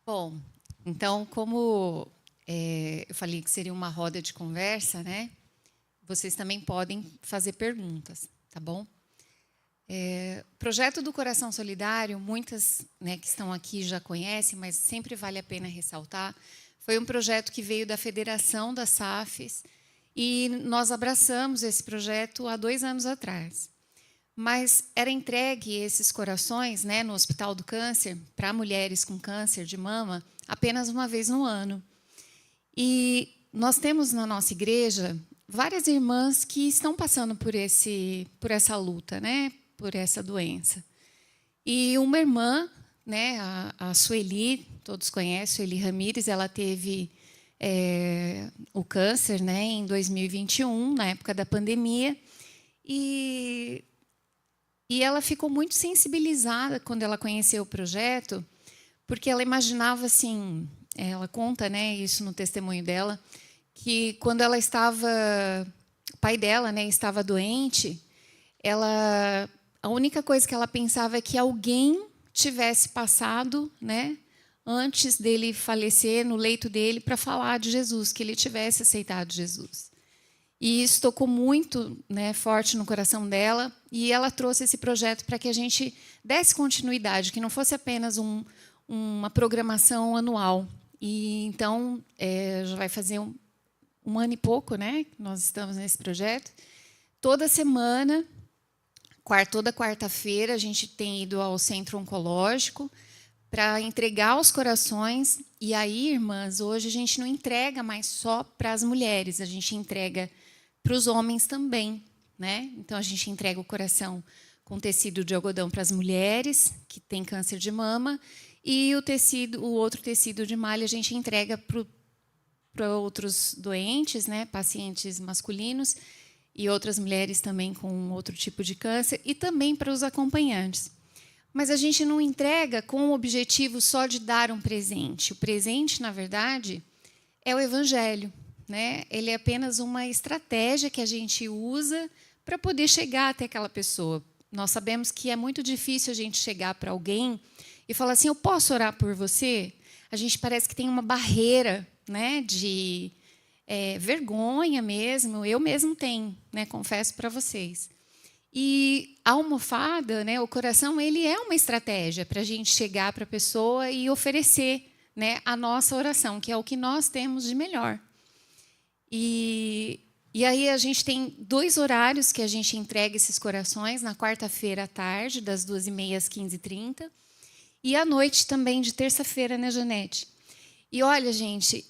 Bom, então, como eu falei que seria uma roda de conversa, né? Vocês também podem fazer perguntas, tá bom? O projeto do Coração Solidário, muitas, né, que estão aqui já conhecem, mas sempre vale a pena ressaltar, foi um projeto que veio da Federação das SAFs e nós abraçamos esse projeto há 2 anos atrás. Mas era entregue esses corações, né, no Hospital do Câncer para mulheres com câncer de mama apenas uma vez no ano. E nós temos na nossa igreja várias irmãs que estão passando por essa luta, né, por essa doença. E uma irmã, né, a Sueli, todos conhecem, Sueli Ramires, ela teve o câncer, né, em 2021, na época da pandemia, e ela ficou muito sensibilizada quando ela conheceu o projeto, porque ela imaginava assim, ela conta, né, isso no testemunho dela, que quando ela estava, o pai dela, né, estava doente, a única coisa que ela pensava é que alguém tivesse passado, né, antes dele falecer, no leito dele, para falar de Jesus, que ele tivesse aceitado Jesus. E isso tocou muito, né, forte no coração dela, e ela trouxe esse projeto para que a gente desse continuidade, que não fosse apenas uma programação anual. E então já vai fazer um ano e pouco, né, que nós estamos nesse projeto. Toda semana, toda quarta-feira, a gente tem ido ao centro oncológico para entregar os corações. E aí, irmãs, hoje a gente não entrega mais só para as mulheres, a gente entrega para os homens também, né? Então a gente entrega o coração com tecido de algodão para as mulheres que têm câncer de mama, e o outro tecido de malha a gente entrega para outros doentes, né, pacientes masculinos e outras mulheres também com outro tipo de câncer, e também para os acompanhantes. Mas a gente não entrega com o objetivo só de dar um presente. O presente, na verdade, é o Evangelho, né? Ele é apenas uma estratégia que a gente usa para poder chegar até aquela pessoa. Nós sabemos que é muito difícil a gente chegar para alguém e falar assim, eu posso orar por você? A gente parece que tem uma barreira, né, de vergonha mesmo. Eu mesmo tenho, né, confesso para vocês. E a almofada, né, o coração, ele é uma estratégia para a gente chegar para a pessoa e oferecer, né, a nossa oração, que é o que nós temos de melhor. E aí a gente tem 2 horários que a gente entrega esses corações, na quarta-feira à tarde, das 2h30 às 15h30, e à noite também, de terça-feira, né, Janete? E olha, gente,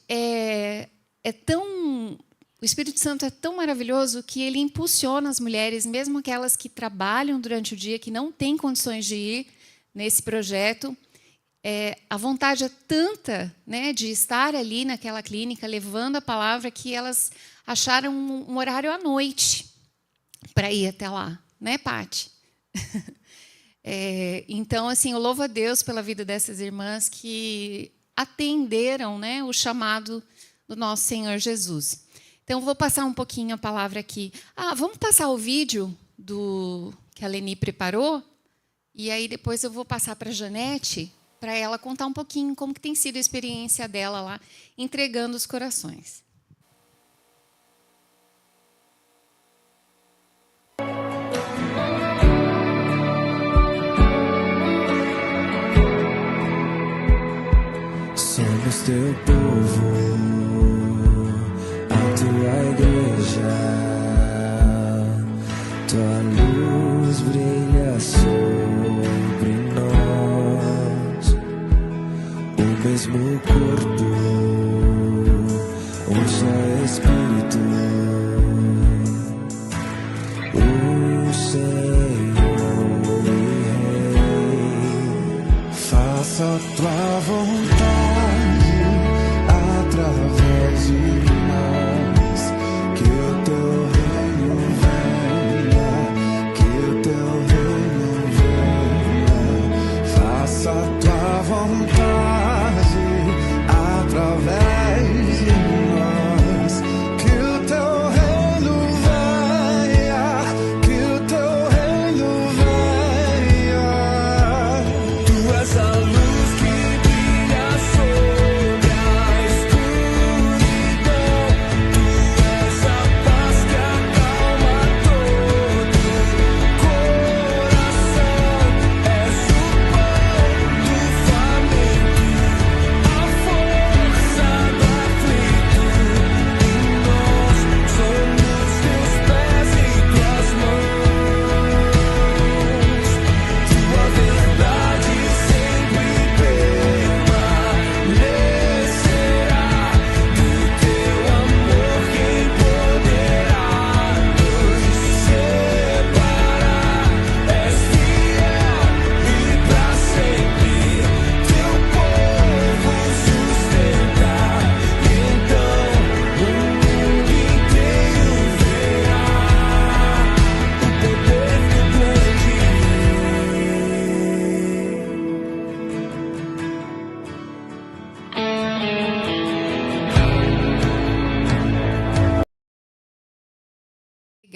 o Espírito Santo é tão maravilhoso que ele impulsiona as mulheres, mesmo aquelas que trabalham durante o dia, que não têm condições de ir nesse projeto. A vontade é tanta, né, de estar ali naquela clínica, levando a palavra, que elas acharam um horário à noite para ir até lá. Né, Pati? Então, assim, eu louvo a Deus pela vida dessas irmãs que atenderam, né, o chamado do nosso Senhor Jesus. Então, vou passar um pouquinho a palavra aqui. Vamos passar o vídeo que a Leni preparou? E aí, depois, eu vou passar para a Janete, para ela contar um pouquinho como que tem sido a experiência dela lá, entregando os corações. Somos teu povo, a tua igreja, tua luz brilha sobre nós, o mesmo corpo, um só Espírito, o Senhor e Rei. Faça a tua vontade através de nós, que o teu reino venha, que o teu reino venha. Faça a tua vontade através de nós, que o teu reino venha, que o teu reino venha. Tu és a luz que brilha sobre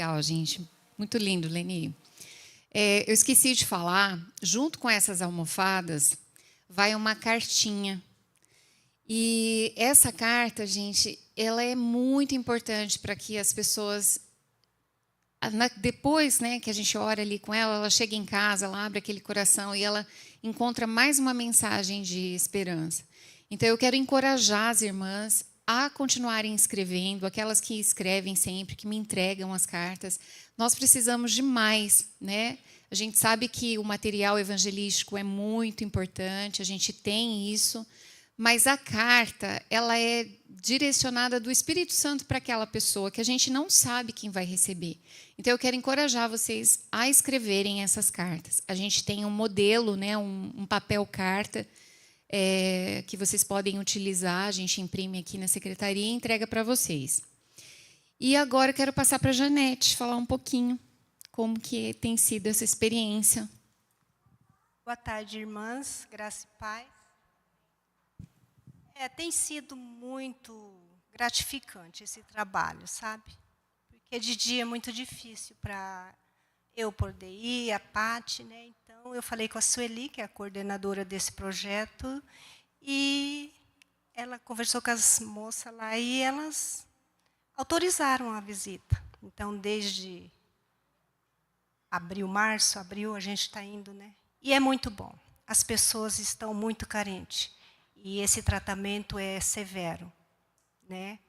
legal, gente. Muito lindo, Leni. Eu esqueci de falar, junto com essas almofadas, vai uma cartinha. E essa carta, gente, ela é muito importante para que as pessoas, depois, né, que a gente ora ali com ela, ela chega em casa, ela abre aquele coração e ela encontra mais uma mensagem de esperança. Então, eu quero encorajar as irmãs a continuarem escrevendo, aquelas que escrevem sempre, que me entregam as cartas. Nós precisamos de mais, né? A gente sabe que o material evangelístico é muito importante, a gente tem isso, mas a carta, ela é direcionada do Espírito Santo para aquela pessoa que a gente não sabe quem vai receber. Então, eu quero encorajar vocês a escreverem essas cartas. A gente tem um modelo, né, um papel carta, que vocês podem utilizar, a gente imprime aqui na secretaria e entrega para vocês. E agora eu quero passar para a Janete, falar um pouquinho como que tem sido essa experiência. Boa tarde, irmãs, graça e paz. Tem sido muito gratificante esse trabalho, sabe? Porque de dia é muito difícil para eu poder ir, a Pati, né? Então, eu falei com a Sueli, que é a coordenadora desse projeto, e ela conversou com as moças lá e elas autorizaram a visita. Então, desde março, abril, a gente está indo, né? E é muito bom. As pessoas estão muito carentes. E esse tratamento é severo, né?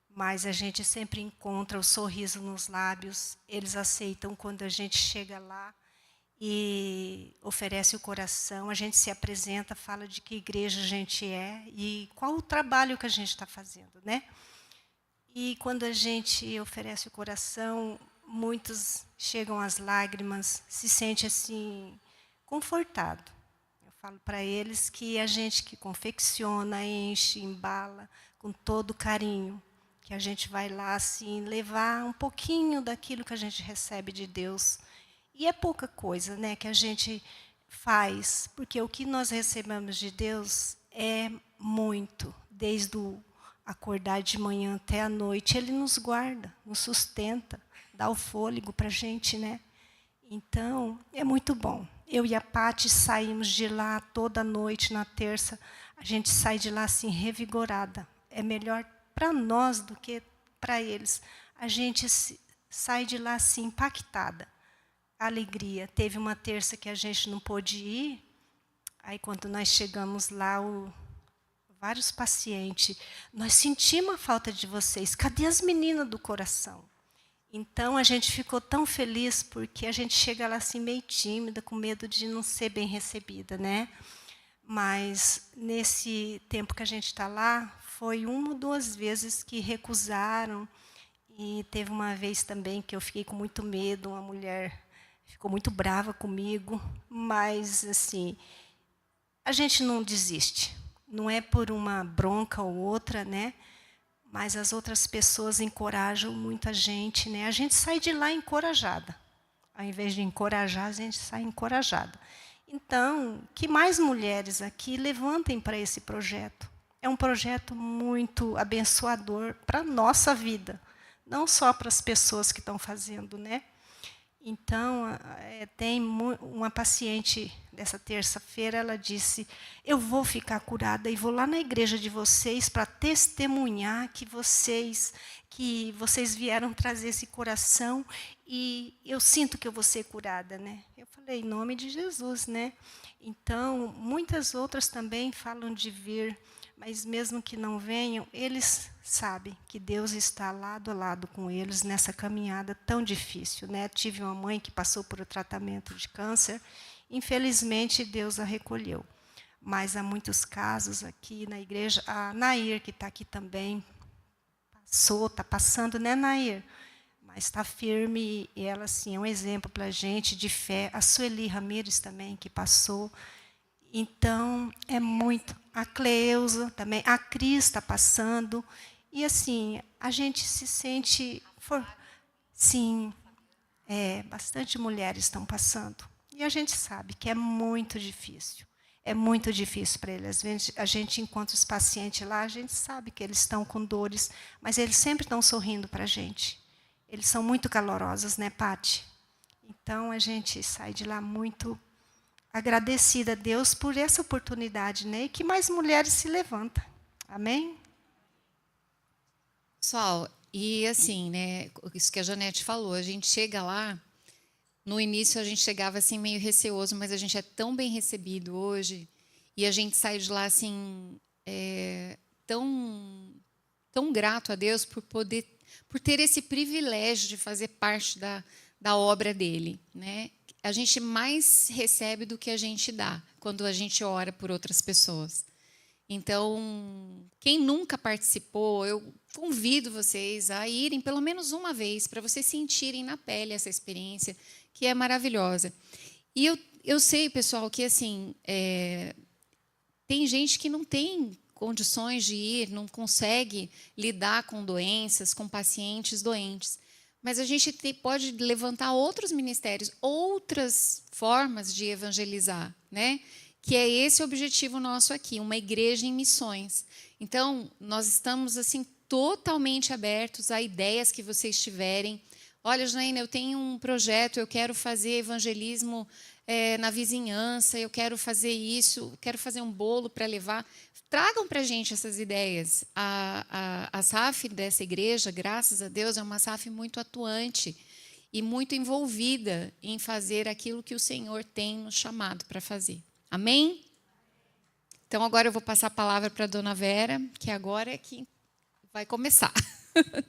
Mas a gente sempre encontra o sorriso nos lábios. Eles aceitam quando a gente chega lá e oferece o coração. A gente se apresenta, fala de que igreja a gente é e qual o trabalho que a gente está fazendo, né? E quando a gente oferece o coração, muitos chegam às lágrimas, se sente assim confortado. Eu falo para eles que a gente que confecciona, enche, embala com todo carinho, que a gente vai lá assim levar um pouquinho daquilo que a gente recebe de Deus. E é pouca coisa, né, que a gente faz, porque o que nós recebemos de Deus é muito, desde o acordar de manhã até a noite, Ele nos guarda, nos sustenta, dá o fôlego para a gente, né? Então, é muito bom. Eu e a Pati saímos de lá toda noite, na terça, a gente sai de lá assim, revigorada. É melhor para nós do que para eles. A gente sai de lá assim, impactada. Alegria. Teve uma terça que a gente não pôde ir, aí quando nós chegamos lá, vários pacientes, nós sentimos a falta de vocês, cadê as meninas do coração? Então, a gente ficou tão feliz, porque a gente chega lá assim meio tímida, com medo de não ser bem recebida, né? Mas, nesse tempo que a gente está lá, foi 1 ou 2 vezes que recusaram, e teve uma vez também que eu fiquei com muito medo, uma mulher ficou muito brava comigo, mas, assim, a gente não desiste. Não é por uma bronca ou outra, né? Mas as outras pessoas encorajam muita gente, né? A gente sai de lá encorajada. Ao invés de encorajar, a gente sai encorajada. Então, que mais mulheres aqui levantem para esse projeto. É um projeto muito abençoador para a nossa vida, não só para as pessoas que estão fazendo, né? Então, tem uma paciente dessa terça-feira, ela disse, eu vou ficar curada e vou lá na igreja de vocês para testemunhar que vocês vieram trazer esse coração e eu sinto que eu vou ser curada, né? Eu falei, em nome de Jesus, né? Então, muitas outras também falam de vir, mas mesmo que não venham, eles sabem que Deus está lado a lado com eles nessa caminhada tão difícil, né? Tive uma mãe que passou por um tratamento de câncer, infelizmente Deus a recolheu. Mas há muitos casos aqui na igreja, a Nair, que está aqui também, está passando, né, Nair? Mas está firme e ela, assim, é um exemplo para a gente de fé. A Sueli Ramires também, que passou. Então, é muito. A Cleusa também, a Cris está passando. E, assim, a gente se sente... Sim, bastante mulheres estão passando. E a gente sabe que é muito difícil. É muito difícil para eles. Às vezes, a gente encontra os pacientes lá, a gente sabe que eles estão com dores, mas eles sempre estão sorrindo para a gente. eles são muito calorosos, né, Pati? Então, a gente sai de lá muito agradecida a Deus por essa oportunidade, né? E que mais mulheres se levantam. Amém? Pessoal, e assim, né, isso que a Janete falou, a gente chega lá, no início a gente chegava assim meio receoso, mas a gente é tão bem recebido hoje, e a gente sai de lá assim, tão grato a Deus por ter esse privilégio de fazer parte da obra dele, né? A gente mais recebe do que a gente dá quando a gente ora por outras pessoas. Então, quem nunca participou, eu convido vocês a irem pelo menos uma vez, para vocês sentirem na pele essa experiência, que é maravilhosa. E eu sei, pessoal, que assim tem gente que não tem condições de ir, não consegue lidar com doenças, com pacientes doentes. Mas a gente pode levantar outros ministérios, outras formas de evangelizar, né? Que é esse o objetivo nosso aqui, uma igreja em missões. Então, nós estamos assim totalmente abertos a ideias que vocês tiverem. Olha, Janaína, eu tenho um projeto, eu quero fazer evangelismo na vizinhança, eu quero fazer isso, quero fazer um bolo para levar. Tragam para a gente essas ideias. A SAF dessa igreja, graças a Deus, é uma SAF muito atuante e muito envolvida em fazer aquilo que o Senhor tem nos chamado para fazer. Amém? Então, agora eu vou passar a palavra para a dona Vera, que agora é que vai começar.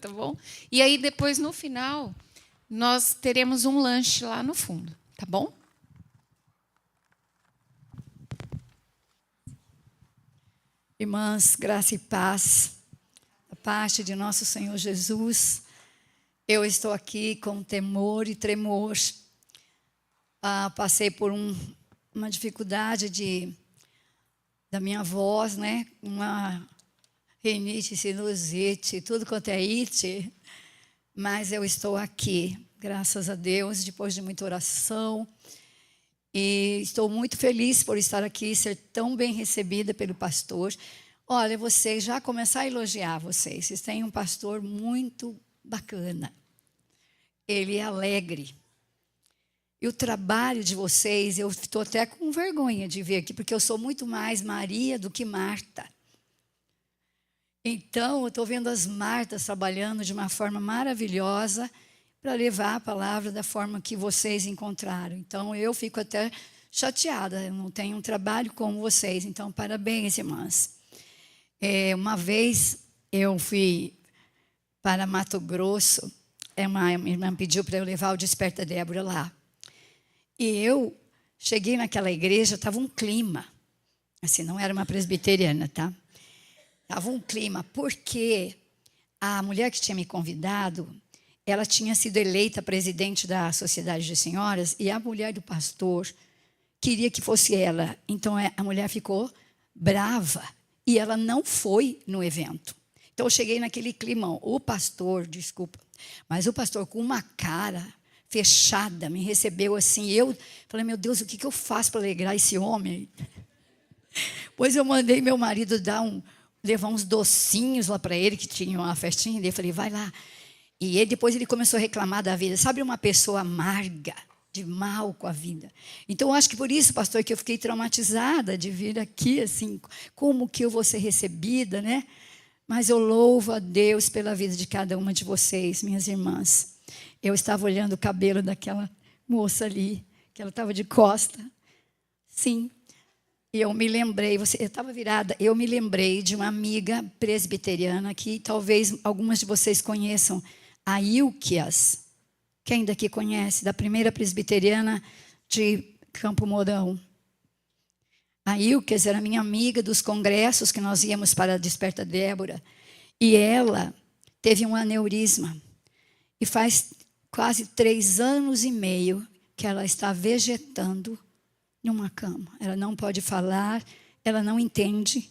Tá bom? E aí, depois, no final, nós teremos um lanche lá no fundo. Tá bom? Irmãs, graça e paz, da parte de nosso Senhor Jesus. Eu estou aqui com temor e tremor. Passei por uma dificuldade da minha voz, né? Uma rinite, sinusite, tudo quanto é it. Mas eu estou aqui, graças a Deus, depois de muita oração. E estou muito feliz por estar aqui, ser tão bem recebida pelo pastor. Olha, vocês já começar a elogiar vocês. Vocês têm um pastor muito bacana. Ele é alegre. E o trabalho de vocês, eu estou até com vergonha de ver aqui, porque eu sou muito mais Maria do que Marta. Então, eu estou vendo as Martas trabalhando de uma forma maravilhosa para levar a palavra da forma que vocês encontraram. Então, eu fico até chateada, eu não tenho um trabalho como vocês. Então, parabéns, irmãs. Uma vez, eu fui para Mato Grosso, uma irmã pediu para eu levar o Desperta Débora lá. E eu cheguei naquela igreja, estava um clima. Assim, não era uma presbiteriana, tá? Estava um clima, porque a mulher que tinha me convidado, ela tinha sido eleita presidente da Sociedade de Senhoras e a mulher do pastor queria que fosse ela. Então, a mulher ficou brava e ela não foi no evento. Então, eu cheguei naquele climão. O pastor, desculpa, mas o pastor com uma cara fechada me recebeu assim. Eu falei, meu Deus, o que eu faço para alegrar esse homem? Pois eu mandei meu marido levar uns docinhos lá para ele, que tinha uma festinha dele. Falei, vai lá. E depois ele começou a reclamar da vida. Sabe, uma pessoa amarga, de mal com a vida. Então, eu acho que por isso, pastor, que eu fiquei traumatizada de vir aqui, assim, como que eu vou ser recebida, né? Mas eu louvo a Deus pela vida de cada uma de vocês, minhas irmãs. Eu estava olhando o cabelo daquela moça ali, que ela estava de costa. Sim. E eu me lembrei, eu estava virada, eu me lembrei de uma amiga presbiteriana que talvez algumas de vocês conheçam, a Ilquias. Quem daqui conhece? Da primeira presbiteriana de Campo Mourão. A Ilquias era minha amiga dos congressos que nós íamos para a Desperta Débora. E ela teve um aneurisma. E faz quase 3 anos e meio que ela está vegetando numa cama. Ela não pode falar, ela não entende.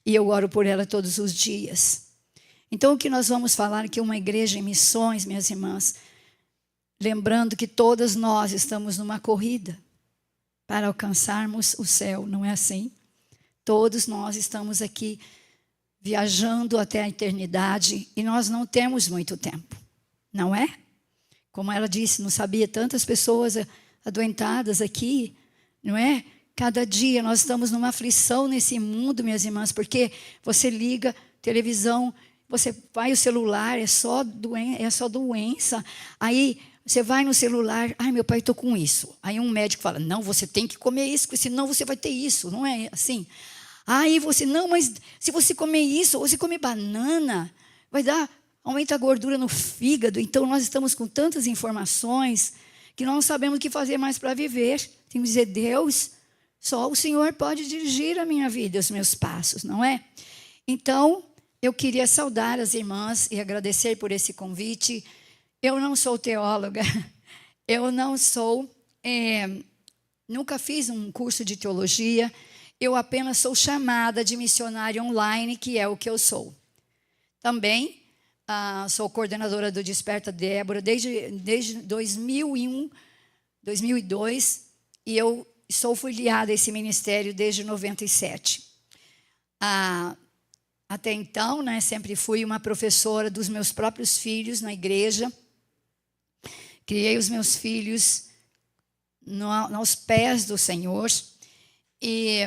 E eu oro por ela todos os dias. Então, o que nós vamos falar aqui é uma igreja em missões, minhas irmãs. Lembrando que todas nós estamos numa corrida para alcançarmos o céu, não é assim? Todos nós estamos aqui viajando até a eternidade e nós não temos muito tempo, não é? Como ela disse, não sabia, tantas pessoas adoentadas aqui, não é? Cada dia nós estamos numa aflição nesse mundo, minhas irmãs, porque você liga televisão, você vai o celular, é só doença. Aí você vai no celular, ai, meu pai, estou com isso. Aí um médico fala, não, você tem que comer isso, porque senão você vai ter isso. Não é assim? Aí você, não, mas se você comer isso, ou se comer banana, aumenta a gordura no fígado. Então nós estamos com tantas informações que nós não sabemos o que fazer mais para viver. Tem que dizer, Deus, só o Senhor pode dirigir a minha vida, os meus passos, não é? Então, eu queria saudar as irmãs e agradecer por esse convite. Eu não sou teóloga, eu não sou, nunca fiz um curso de teologia, eu apenas sou chamada de missionária online, que é o que eu sou. Também sou coordenadora do Desperta Débora desde 2002, e eu sou filiada a esse ministério desde 97. Até então, né, sempre fui uma professora dos meus próprios filhos na igreja. Criei os meus filhos aos pés do Senhor e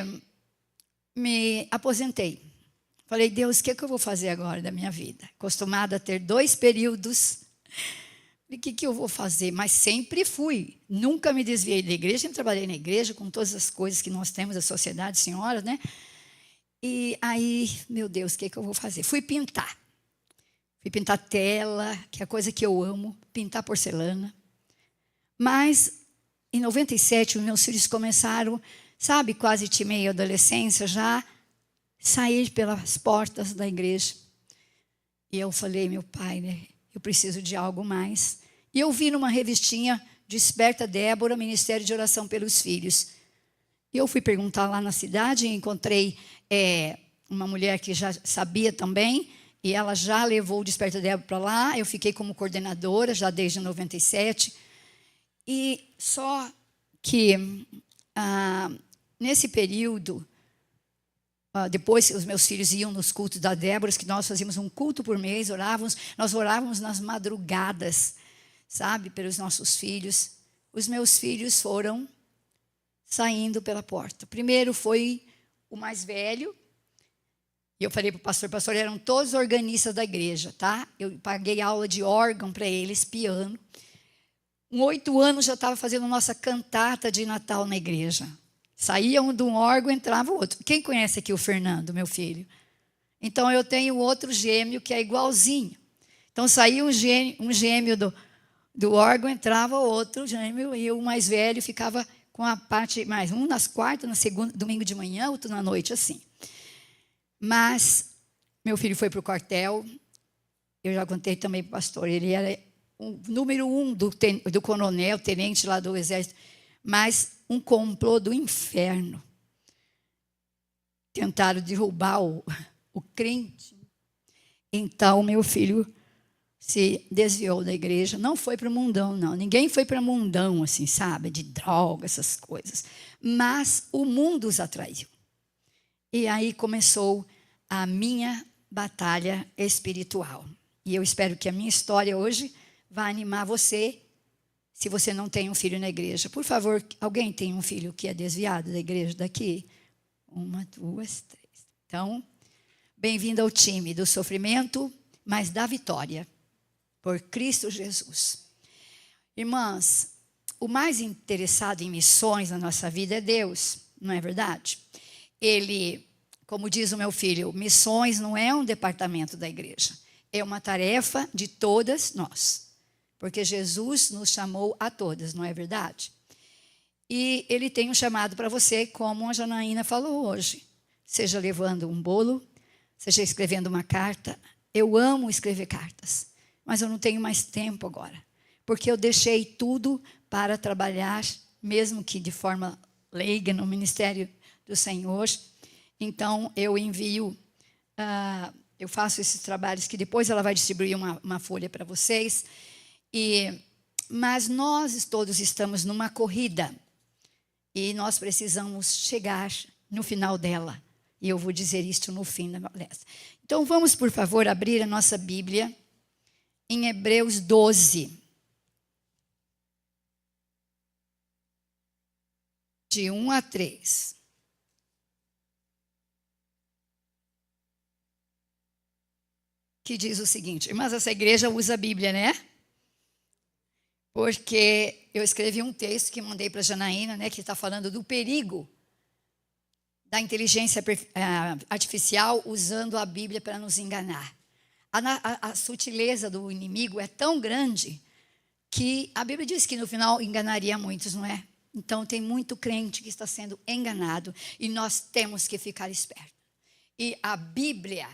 me aposentei. Falei, Deus, o que eu vou fazer agora da minha vida? Acostumada a ter 2 períodos. O que eu vou fazer? Mas sempre fui. Nunca me desviei da igreja. Sempre trabalhei na igreja com todas as coisas que nós temos, a sociedade, senhoras, né? E aí, meu Deus, o que eu vou fazer? Fui pintar. Fui pintar tela, que é a coisa que eu amo, pintar porcelana. Mas, em 97, os meus filhos começaram, sabe, quase de meio adolescência, já sair pelas portas da igreja. E eu falei, meu pai, né, eu preciso de algo mais. E eu vi numa revistinha, Desperta Débora, Ministério de Oração pelos Filhos. E eu fui perguntar lá na cidade e encontrei uma mulher que já sabia também, e ela já levou o Desperta Débora para lá. Eu fiquei como coordenadora já desde 97. E só que nesse período, depois os meus filhos iam nos cultos da Débora, que nós fazíamos um culto por mês, nós orávamos nas madrugadas, sabe, pelos nossos filhos. Os meus filhos foram saindo pela porta. Primeiro foi o mais velho, e eu falei para o pastor, eram todos organistas da igreja, tá? Eu paguei aula de órgão para eles, piano. Com 8 anos já estava fazendo nossa cantata de Natal na igreja. Saía um de um órgão, entrava o outro. Quem conhece aqui o Fernando, meu filho? Então, eu tenho outro gêmeo que é igualzinho. Então, saía um gêmeo do órgão, entrava outro gêmeo, e o mais velho ficava com a parte mais. Um nas quartas, na segunda, domingo de manhã, outro na noite, assim. Mas, meu filho foi para o quartel. Eu já contei também para o pastor. Ele era o número 1 do coronel, tenente lá do exército. Mas um complô do inferno. Tentaram derrubar o crente. Então, meu filho se desviou da igreja. Não foi para o mundão, não. Ninguém foi para o mundão, assim, sabe? De droga, essas coisas. Mas o mundo os atraiu. E aí começou a minha batalha espiritual. E eu espero que a minha história hoje vá animar você, se você não tem um filho na igreja. Por favor, alguém tem um filho que é desviado da igreja daqui? 1, 2, 3. Então, bem-vindo ao time do sofrimento, mas da vitória, por Cristo Jesus. Irmãs, o mais interessado em missões na nossa vida é Deus, não é verdade? Ele, como diz o meu filho, missões não é um departamento da igreja, é uma tarefa de todas nós. Porque Jesus nos chamou a todas, não é verdade? E Ele tem um chamado para você, como a Janaína falou hoje. Seja levando um bolo, seja escrevendo uma carta. Eu amo escrever cartas, mas eu não tenho mais tempo agora. Porque eu deixei tudo para trabalhar, mesmo que de forma leiga, no ministério do Senhor. Então, eu envio, eu faço esses trabalhos que depois ela vai distribuir uma folha para vocês. Mas nós todos estamos numa corrida e nós precisamos chegar no final dela. E eu vou dizer isto no fim da palestra. Então, vamos, por favor, abrir a nossa Bíblia em Hebreus 12. de 1 a 3. Que diz o seguinte, mas essa igreja usa a Bíblia, né? Porque eu escrevi um texto que mandei para a Janaína, né, que está falando do perigo da inteligência artificial usando a Bíblia para nos enganar. A sutileza do inimigo é tão grande que a Bíblia diz que no final enganaria muitos, não é? Então tem muito crente que está sendo enganado e nós temos que ficar espertos. E a Bíblia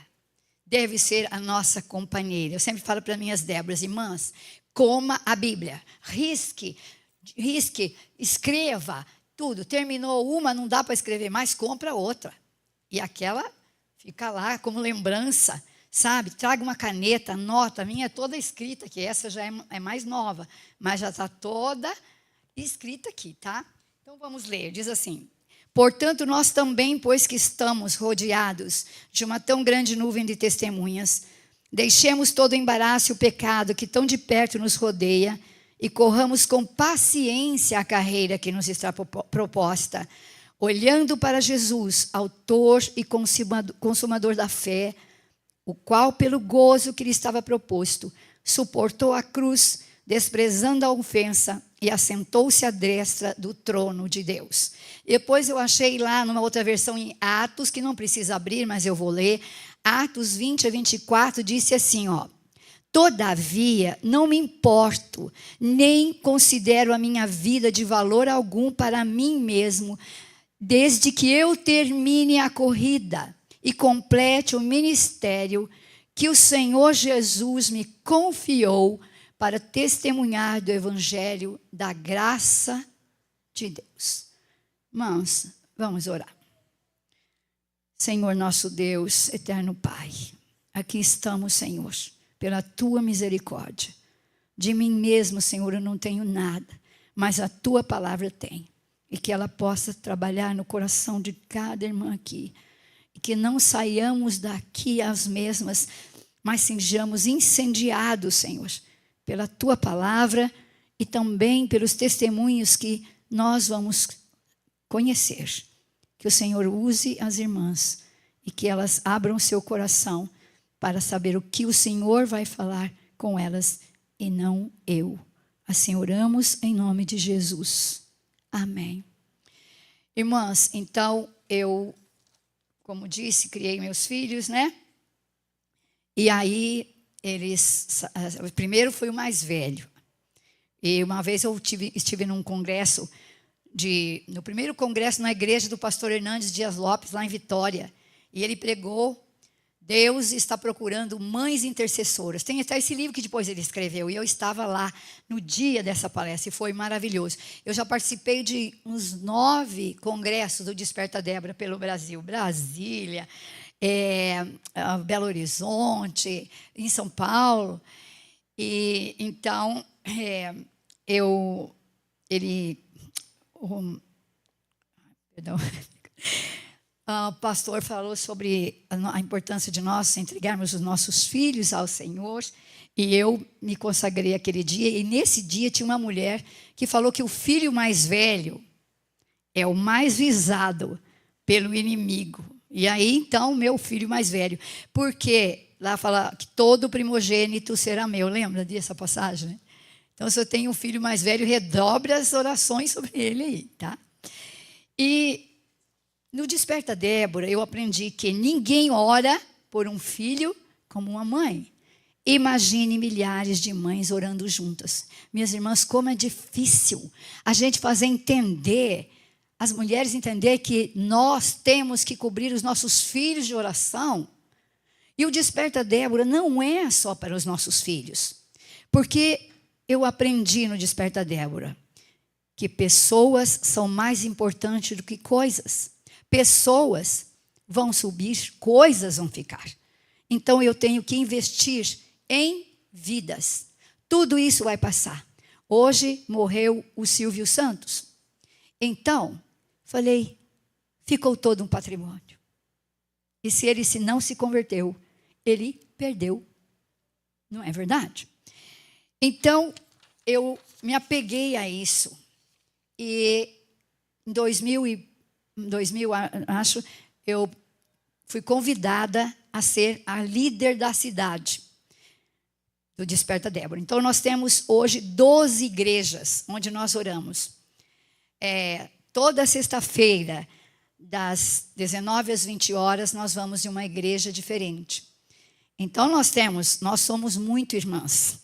deve ser a nossa companheira. Eu sempre falo para minhas Déboras, irmãs, coma a Bíblia, risque, escreva tudo. Terminou uma, não dá para escrever mais, compra outra. E aquela fica lá como lembrança, sabe? Traga uma caneta, anota. A minha é toda escrita aqui, essa já é mais nova, mas já está toda escrita aqui, tá? Então vamos ler, diz assim: portanto, nós também, pois que estamos rodeados de uma tão grande nuvem de testemunhas, deixemos todo o embaraço e o pecado que tão de perto nos rodeia e corramos com paciência a carreira que nos está proposta, olhando para Jesus, autor e consumador da fé, o qual, pelo gozo que lhe estava proposto, suportou a cruz, desprezando a ofensa, e assentou-se à destra do trono de Deus. Depois eu achei lá numa outra versão em Atos, que não precisa abrir, mas eu vou ler. Atos 20 a 24 disse assim, ó: todavia não me importo, nem considero a minha vida de valor algum para mim mesmo, desde que eu termine a corrida e complete o ministério que o Senhor Jesus me confiou para testemunhar do evangelho da graça de Deus. Irmãos, vamos orar. Senhor nosso Deus, eterno Pai, aqui estamos, Senhor, pela Tua misericórdia. De mim mesmo, Senhor, eu não tenho nada, mas a Tua palavra tem. E que ela possa trabalhar no coração de cada irmã aqui. E que não saiamos daqui as mesmas, mas sejamos incendiados, Senhor, pela Tua palavra e também pelos testemunhos que nós vamos conhecer. Que o Senhor use as irmãs e que elas abram seu coração para saber o que o Senhor vai falar com elas e não eu. Assim oramos em nome de Jesus. Amém. Irmãs, então eu, como disse, criei meus filhos, né? E aí o primeiro foi o mais velho. E uma vez eu estive num congresso, no primeiro congresso na igreja do pastor Hernandes Dias Lopes, lá em Vitória. E ele pregou, Deus está procurando mães intercessoras. Tem até esse livro que depois ele escreveu. E eu estava lá no dia dessa palestra e foi maravilhoso. Eu já participei de uns 9 congressos do Desperta Débora pelo Brasil. Brasília, Belo Horizonte, em São Paulo. E então, o pastor falou sobre a importância de nós entregarmos os nossos filhos ao Senhor. E eu me consagrei aquele dia. E nesse dia tinha uma mulher que falou que o filho mais velho é o mais visado pelo inimigo. E aí, então, meu filho mais velho. Porque lá fala que todo primogênito será meu. Lembra dessa passagem, né? Então, se eu tenho um filho mais velho, redobre as orações sobre ele aí, tá? E no Desperta Débora, eu aprendi que ninguém ora por um filho como uma mãe. Imagine milhares de mães orando juntas. Minhas irmãs, como é difícil a gente fazer entender, as mulheres entender que nós temos que cobrir os nossos filhos de oração. E o Desperta Débora não é só para os nossos filhos. Porque eu aprendi no Desperta Débora que pessoas são mais importantes do que coisas. Pessoas vão subir, coisas vão ficar. Então eu tenho que investir em vidas. Tudo isso vai passar. Hoje morreu o Silvio Santos. Então, falei, ficou todo um patrimônio. E se ele não se converteu, ele perdeu. Não é verdade? Então, eu me apeguei a isso. E em 2000, acho, eu fui convidada a ser a líder da cidade do Desperta Débora. Então, nós temos hoje 12 igrejas onde nós oramos. Toda sexta-feira, das 19 às 20 horas, nós vamos em uma igreja diferente. Então, nós somos muito irmãs.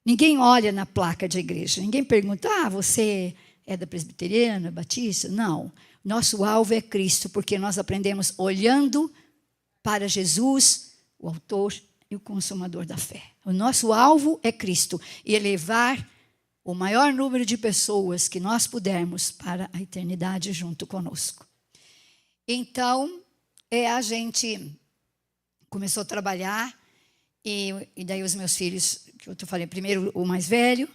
Ninguém olha na placa de igreja, ninguém pergunta, você é da presbiteriana, batista? Não. Nosso alvo é Cristo, porque nós aprendemos olhando para Jesus, o autor e o consumador da fé. O nosso alvo é Cristo e elevar o maior número de pessoas que nós pudermos para a eternidade junto conosco. Então, a gente começou a trabalhar e daí os meus filhos, que eu falei, primeiro o mais velho,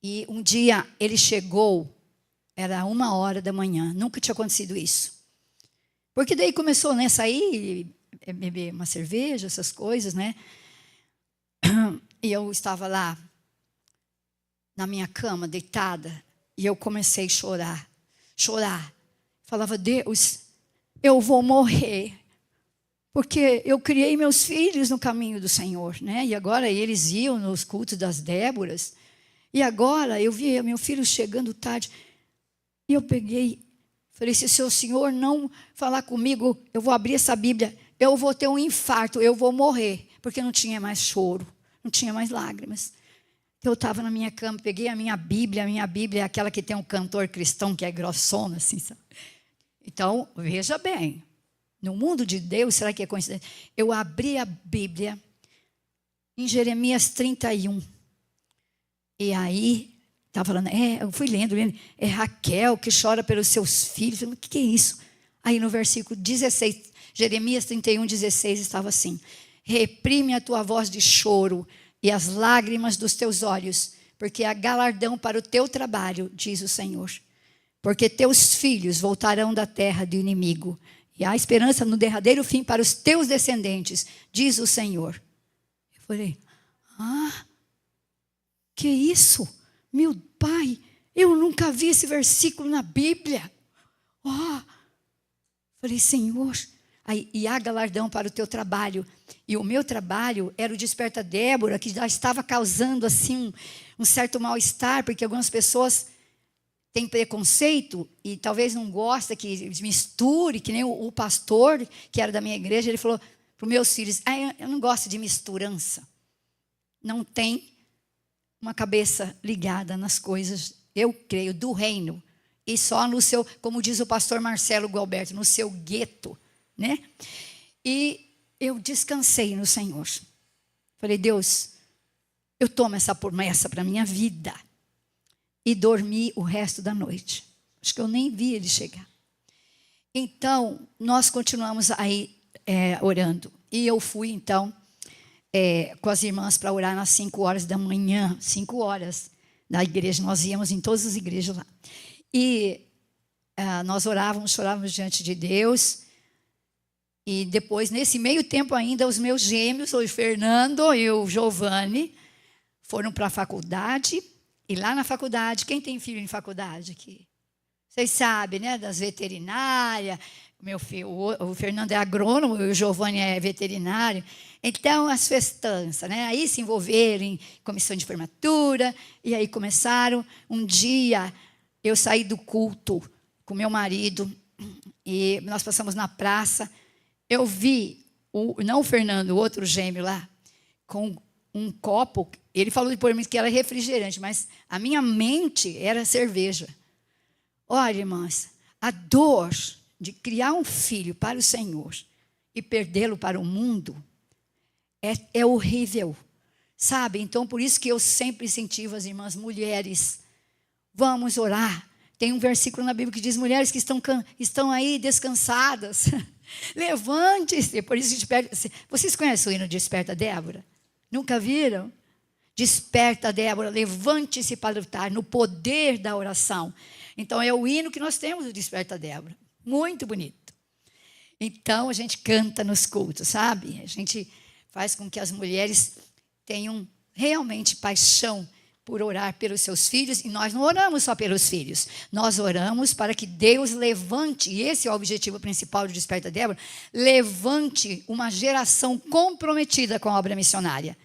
e um dia ele chegou, era 1h da manhã, nunca tinha acontecido isso. Porque daí começou, né, sair, beber uma cerveja, essas coisas, né? E eu estava lá, na minha cama, deitada, e eu comecei a chorar. Falava, Deus, eu vou morrer, porque eu criei meus filhos no caminho do Senhor, né? E agora eles iam nos cultos das Déboras, e agora eu via meu filho chegando tarde, e eu falei, se o Senhor não falar comigo, eu vou abrir essa Bíblia, eu vou ter um infarto, eu vou morrer, porque não tinha mais choro, não tinha mais lágrimas. Eu estava na minha cama, peguei a minha Bíblia é aquela que tem um cantor cristão que é grossona, assim, sabe? Então, veja bem, no mundo de Deus, será que é coincidência? Eu abri a Bíblia em Jeremias 31. E aí, estava falando, eu fui lendo, é Raquel que chora pelos seus filhos. Eu falei, o que é isso? Aí no versículo 16, Jeremias 31, 16, estava assim, reprime a tua voz de choro e as lágrimas dos teus olhos, porque há galardão para o teu trabalho, diz o Senhor. Porque teus filhos voltarão da terra do inimigo, e há esperança no derradeiro fim para os teus descendentes, diz o Senhor. Eu falei, que isso? Meu pai, eu nunca vi esse versículo na Bíblia. Falei, Senhor, e há galardão para o teu trabalho. E o meu trabalho era o Desperta Débora, que já estava causando assim um certo mal-estar, porque algumas pessoas têm preconceito e talvez não gostam que misture, que nem o pastor, que era da minha igreja, ele falou para os meus filhos, eu não gosto de misturança. Não tem uma cabeça ligada nas coisas, eu creio, do reino. E só no seu, como diz o pastor Marcelo Gualberto, no seu gueto, né? E eu descansei no Senhor. Falei, Deus, eu tomo essa promessa para a minha vida. E dormi o resto da noite. Acho que eu nem vi ele chegar. Então, nós continuamos aí orando. E eu fui, então, com as irmãs para orar nas 5 horas da manhã. 5 horas na igreja. Nós íamos em todas as igrejas lá. E nós chorávamos diante de Deus. E depois, nesse meio tempo ainda, os meus gêmeos, o Fernando e o Giovanni, foram para a faculdade. E lá na faculdade, quem tem filho em faculdade aqui? Vocês sabem, né? Das veterinárias. Meu filho, o Fernando é agrônomo, o Giovanni é veterinário. Então, as festanças, né? Aí se envolveram em comissão de formatura. E aí começaram. Um dia, eu saí do culto com meu marido. E nós passamos na praça. Eu vi, não o Fernando, o outro gêmeo lá, com um copo. Ele falou por mim que era refrigerante, mas a minha mente era cerveja. Olha, irmãs, a dor de criar um filho para o Senhor e perdê-lo para o mundo é horrível, sabe? Então, por isso que eu sempre incentivo as irmãs mulheres, vamos orar. Tem um versículo na Bíblia que diz, mulheres que estão aí descansadas, levante-se. Por isso, vocês conhecem o hino Desperta Débora? Nunca viram? Desperta, Débora, levante-se para lutar no poder da oração. Então, é o hino que nós temos, o Desperta, Débora. Muito bonito. Então, a gente canta nos cultos, sabe? A gente faz com que as mulheres tenham realmente paixão por orar pelos seus filhos, e nós não oramos só pelos filhos, nós oramos para que Deus levante, e esse é o objetivo principal do Desperta Débora, levante uma geração comprometida com a obra missionária.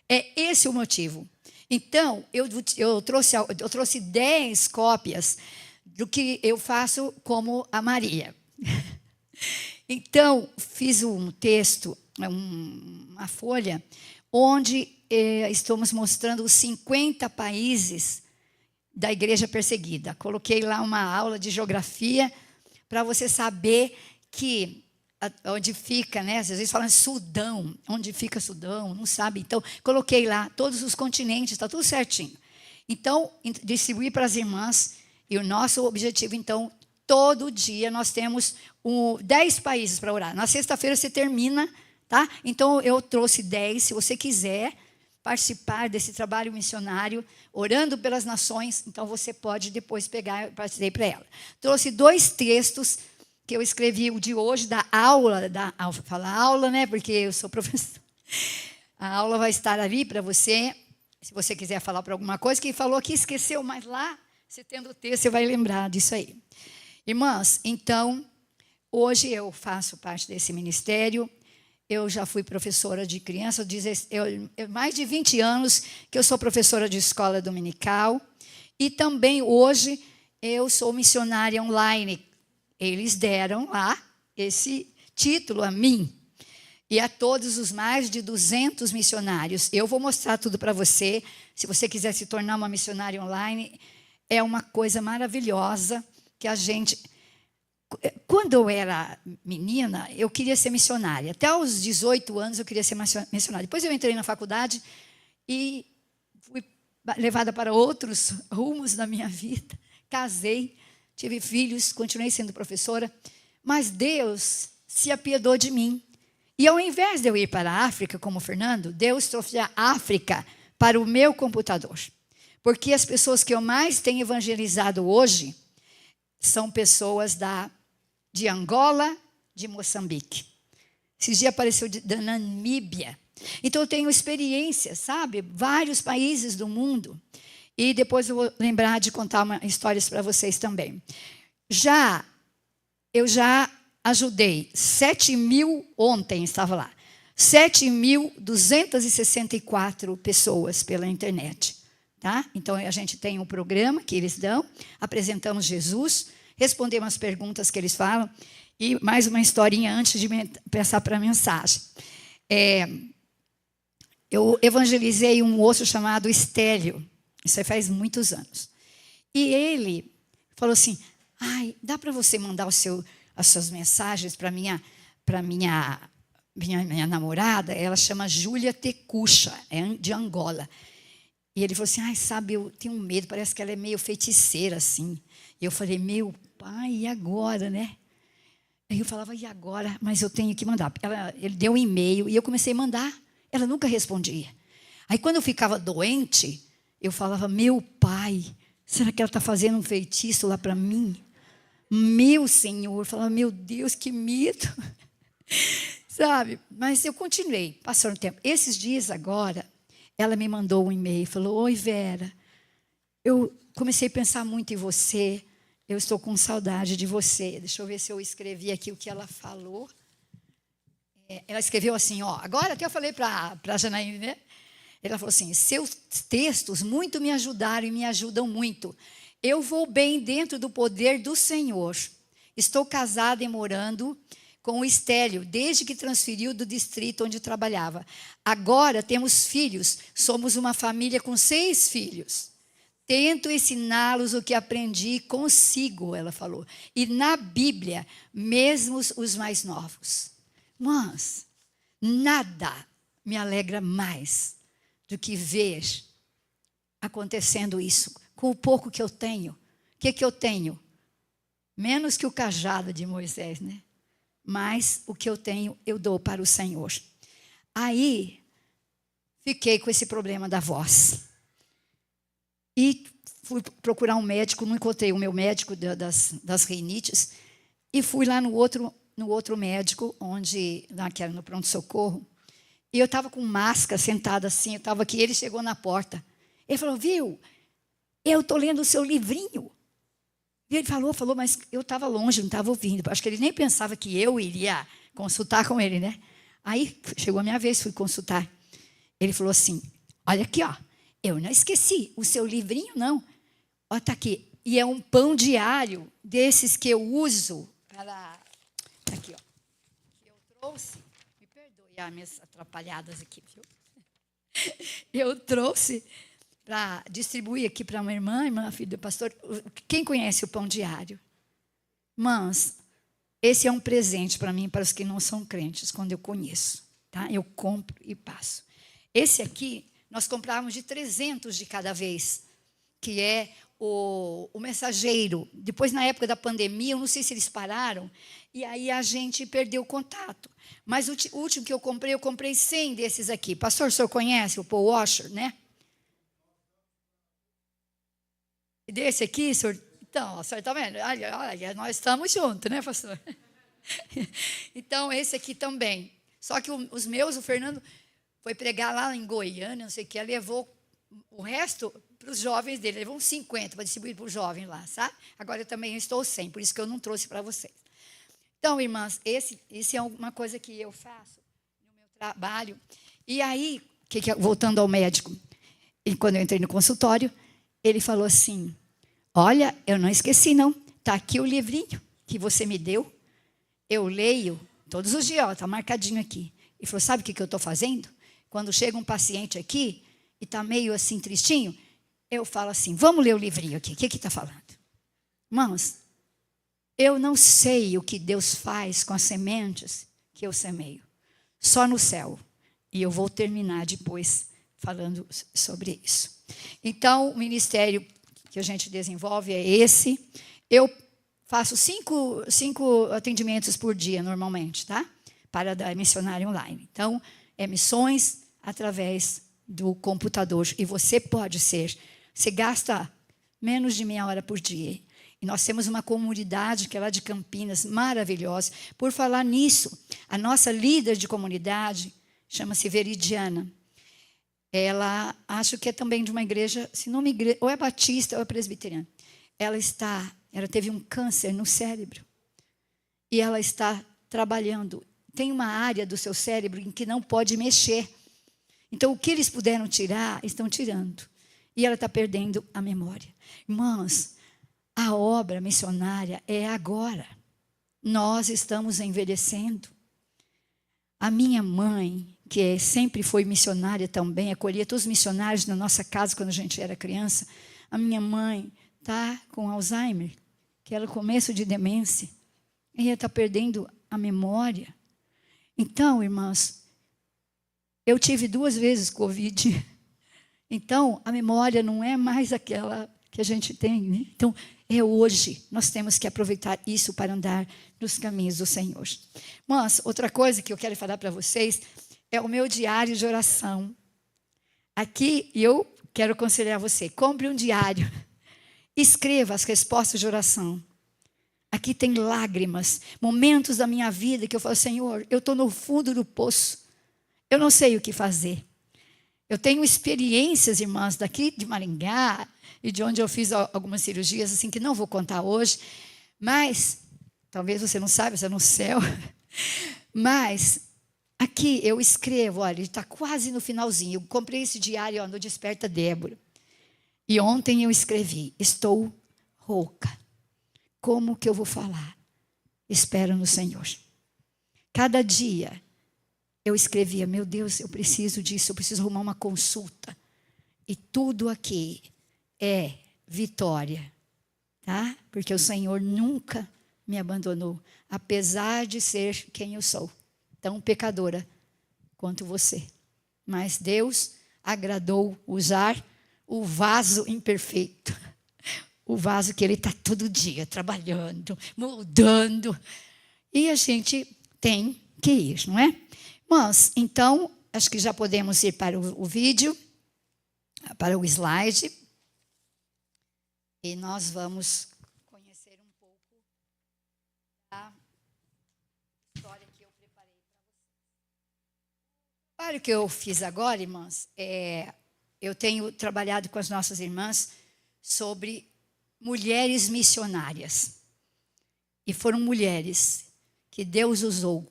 É esse o motivo. Então, eu trouxe 10 cópias do que eu faço como a Maria. Então, fiz um texto, uma folha, onde estamos mostrando os 50 países da igreja perseguida. Coloquei lá uma aula de geografia para você saber que onde fica, né? Às vezes falam Sudão, onde fica Sudão, não sabe. Então, coloquei lá todos os continentes, está tudo certinho. Então, distribuí para as irmãs, e o nosso objetivo, então, todo dia nós temos 10 países para orar. Na sexta-feira você termina, tá? Então, eu trouxe 10, se você quiser participar desse trabalho missionário, orando pelas nações, então você pode depois pegar, participei para ela. Trouxe 2 textos que eu escrevi, o de hoje, da aula, falar aula, né? Porque eu sou professora. A aula vai estar ali para você, se você quiser falar para alguma coisa, que falou aqui, esqueceu, mas lá, você tendo o texto, você vai lembrar disso aí. Irmãs, então, hoje eu faço parte desse ministério. Eu já fui professora de criança, mais de 20 anos que eu sou professora de escola dominical. E também hoje eu sou missionária online. Eles deram lá esse título a mim e a todos os mais de 200 missionários. Eu vou mostrar tudo para você. Se você quiser se tornar uma missionária online, é uma coisa maravilhosa que a gente... Quando eu era menina, eu queria ser missionária. Até os 18 anos eu queria ser missionária. Depois eu entrei na faculdade e fui levada para outros rumos da minha vida. Casei, tive filhos, continuei sendo professora. Mas Deus se apiedou de mim. E ao invés de eu ir para a África, como o Fernando, Deus trouxe a África para o meu computador. Porque as pessoas que eu mais tenho evangelizado hoje são pessoas de Angola, de Moçambique. Esses dias apareceu da Namíbia. Então, eu tenho experiência, sabe? Vários países do mundo. E depois eu vou lembrar de contar histórias para vocês também. Eu já ajudei 7.000, ontem estava lá, 7.264 pessoas pela internet. Tá? Então, a gente tem um programa que eles dão, apresentamos Jesus, respondemos as perguntas que eles falam, e mais uma historinha antes de passar para a mensagem. Eu evangelizei um moço chamado Estélio, isso aí faz muitos anos. E ele falou assim, dá para você mandar as suas mensagens para minha namorada? Ela chama Júlia Tecucha, é de Angola. E ele falou assim, sabe, eu tenho medo, parece que ela é meio feiticeira, assim. E eu falei, meu pai, e agora, né? Aí eu falava, e agora? Mas eu tenho que mandar. Ele deu um e-mail e eu comecei a mandar. Ela nunca respondia. Aí, quando eu ficava doente, eu falava, meu pai, será que ela está fazendo um feitiço lá para mim? Meu Senhor, eu falava, meu Deus, que medo. Sabe? Mas eu continuei, passou um tempo. Esses dias agora, ela me mandou um e-mail e falou, oi, Vera, eu comecei a pensar muito em você, eu estou com saudade de você. Deixa eu ver se eu escrevi aqui o que ela falou. Ela escreveu assim, agora até eu falei para a Janaíne, né? Ela falou assim, seus textos muito me ajudaram e me ajudam muito. Eu vou bem dentro do poder do Senhor. Estou casada e morando com o Estélio, desde que transferiu do distrito onde trabalhava. Agora temos filhos, somos uma família com 6 filhos. Tento ensiná-los o que aprendi consigo, ela falou. E na Bíblia, mesmo os mais novos. Mas nada me alegra mais do que ver acontecendo isso. Com o pouco que eu tenho. O que eu tenho? Menos que o cajado de Moisés, né? Mas o que eu tenho, eu dou para o Senhor. Aí, fiquei com esse problema da voz. E fui procurar um médico, não encontrei o meu médico das rinites, e fui lá no outro médico, que era no pronto-socorro, e eu estava com máscara, sentada assim, eu estava aqui, ele chegou na porta. Ele falou, viu, eu estou lendo o seu livrinho. E ele falou, mas eu estava longe, não estava ouvindo. Acho que ele nem pensava que eu iria consultar com ele, né? Aí chegou a minha vez, fui consultar. Ele falou assim, olha aqui, ó, eu não esqueci o seu livrinho, não. Ó, tá aqui. E é um pão diário desses que eu uso para... Tá aqui, ó. Eu trouxe, me perdoe as minhas atrapalhadas aqui, viu? Eu trouxe para distribuir aqui para uma irmã filha do pastor. Quem conhece o pão diário? Mas esse é um presente para mim, para os que não são crentes, quando eu conheço. Tá? Eu compro e passo. Esse aqui, nós comprávamos de 300 de cada vez, que é o mensageiro. Depois, na época da pandemia, eu não sei se eles pararam, e aí a gente perdeu o contato. Mas o último que eu comprei 100 desses aqui. Pastor, o senhor conhece o Paul Washer, né? Desse aqui, senhor? Então, o senhor está vendo? Olha, nós estamos juntos, né, pastor? Então, esse aqui também. Só que os meus, o Fernando foi pregar lá em Goiânia, não sei o que, levou o resto para os jovens dele, levou uns 50 para distribuir para os jovens lá, sabe? Agora eu também estou sem, por isso que eu não trouxe para vocês. Então, irmãs, esse é uma coisa que eu faço no meu trabalho. E aí, voltando ao médico, quando eu entrei no consultório, ele falou assim, olha, eu não esqueci não, está aqui o livrinho que você me deu, eu leio todos os dias, está marcadinho aqui. Ele falou, sabe o que eu estou fazendo? Quando chega um paciente aqui e está meio assim tristinho, eu falo assim, vamos ler o livrinho aqui, o que está falando? Irmãos, eu não sei o que Deus faz com as sementes que eu semeio, só no céu. E eu vou terminar depois falando sobre isso. Então, o ministério que a gente desenvolve é esse. Eu faço 5 atendimentos por dia, normalmente, tá? Para dar missionário online. Então, é missões através do computador. E você pode ser. Você gasta menos de meia hora por dia. E nós temos uma comunidade que é lá de Campinas, maravilhosa. Por falar nisso, a nossa líder de comunidade chama-se Veridiana. Ela, acho que é também de uma igreja, se não me engano, ou é batista ou é presbiteriana. Ela teve um câncer no cérebro. E ela está trabalhando. Tem uma área do seu cérebro em que não pode mexer. Então, o que eles puderam tirar, estão tirando. E ela está perdendo a memória. Irmãs, a obra missionária é agora. Nós estamos envelhecendo. A minha mãe, que sempre foi missionária também, acolhia todos os missionários na nossa casa quando a gente era criança. A minha mãe está com Alzheimer, que era o começo de demência. E ela está perdendo a memória. Então, irmãos, eu tive 2 vezes Covid. Então, a memória não é mais aquela que a gente tem, né? Então, é hoje. Nós temos que aproveitar isso para andar nos caminhos do Senhor. Mas, outra coisa que eu quero falar para vocês é o meu diário de oração. Aqui, eu quero aconselhar você. Compre um diário. Escreva as respostas de oração. Aqui tem lágrimas, momentos da minha vida que eu falo, Senhor, eu estou no fundo do poço. Eu não sei o que fazer. Eu tenho experiências, irmãs, daqui de Maringá e de onde eu fiz algumas cirurgias, assim, que não vou contar hoje, mas, talvez você não saiba, você é no céu, mas aqui eu escrevo, olha, está quase no finalzinho. Eu comprei esse diário no Desperta Débora. E ontem eu escrevi, estou rouca. Como que eu vou falar? Espero no Senhor. Cada dia eu escrevia, meu Deus, eu preciso disso, eu preciso arrumar uma consulta. E tudo aqui é vitória, tá? Porque o Senhor nunca me abandonou, apesar de ser quem eu sou, tão pecadora quanto você. Mas Deus agradou usar o vaso imperfeito, o vaso que Ele está todo dia trabalhando, moldando. E a gente tem que ir, não é? Mas, então, acho que já podemos ir para o vídeo, para o slide. E nós vamos conhecer um pouco da história que eu preparei para vocês. O trabalho que eu fiz agora, irmãs, eu tenho trabalhado com as nossas irmãs sobre mulheres missionárias. E foram mulheres que Deus usou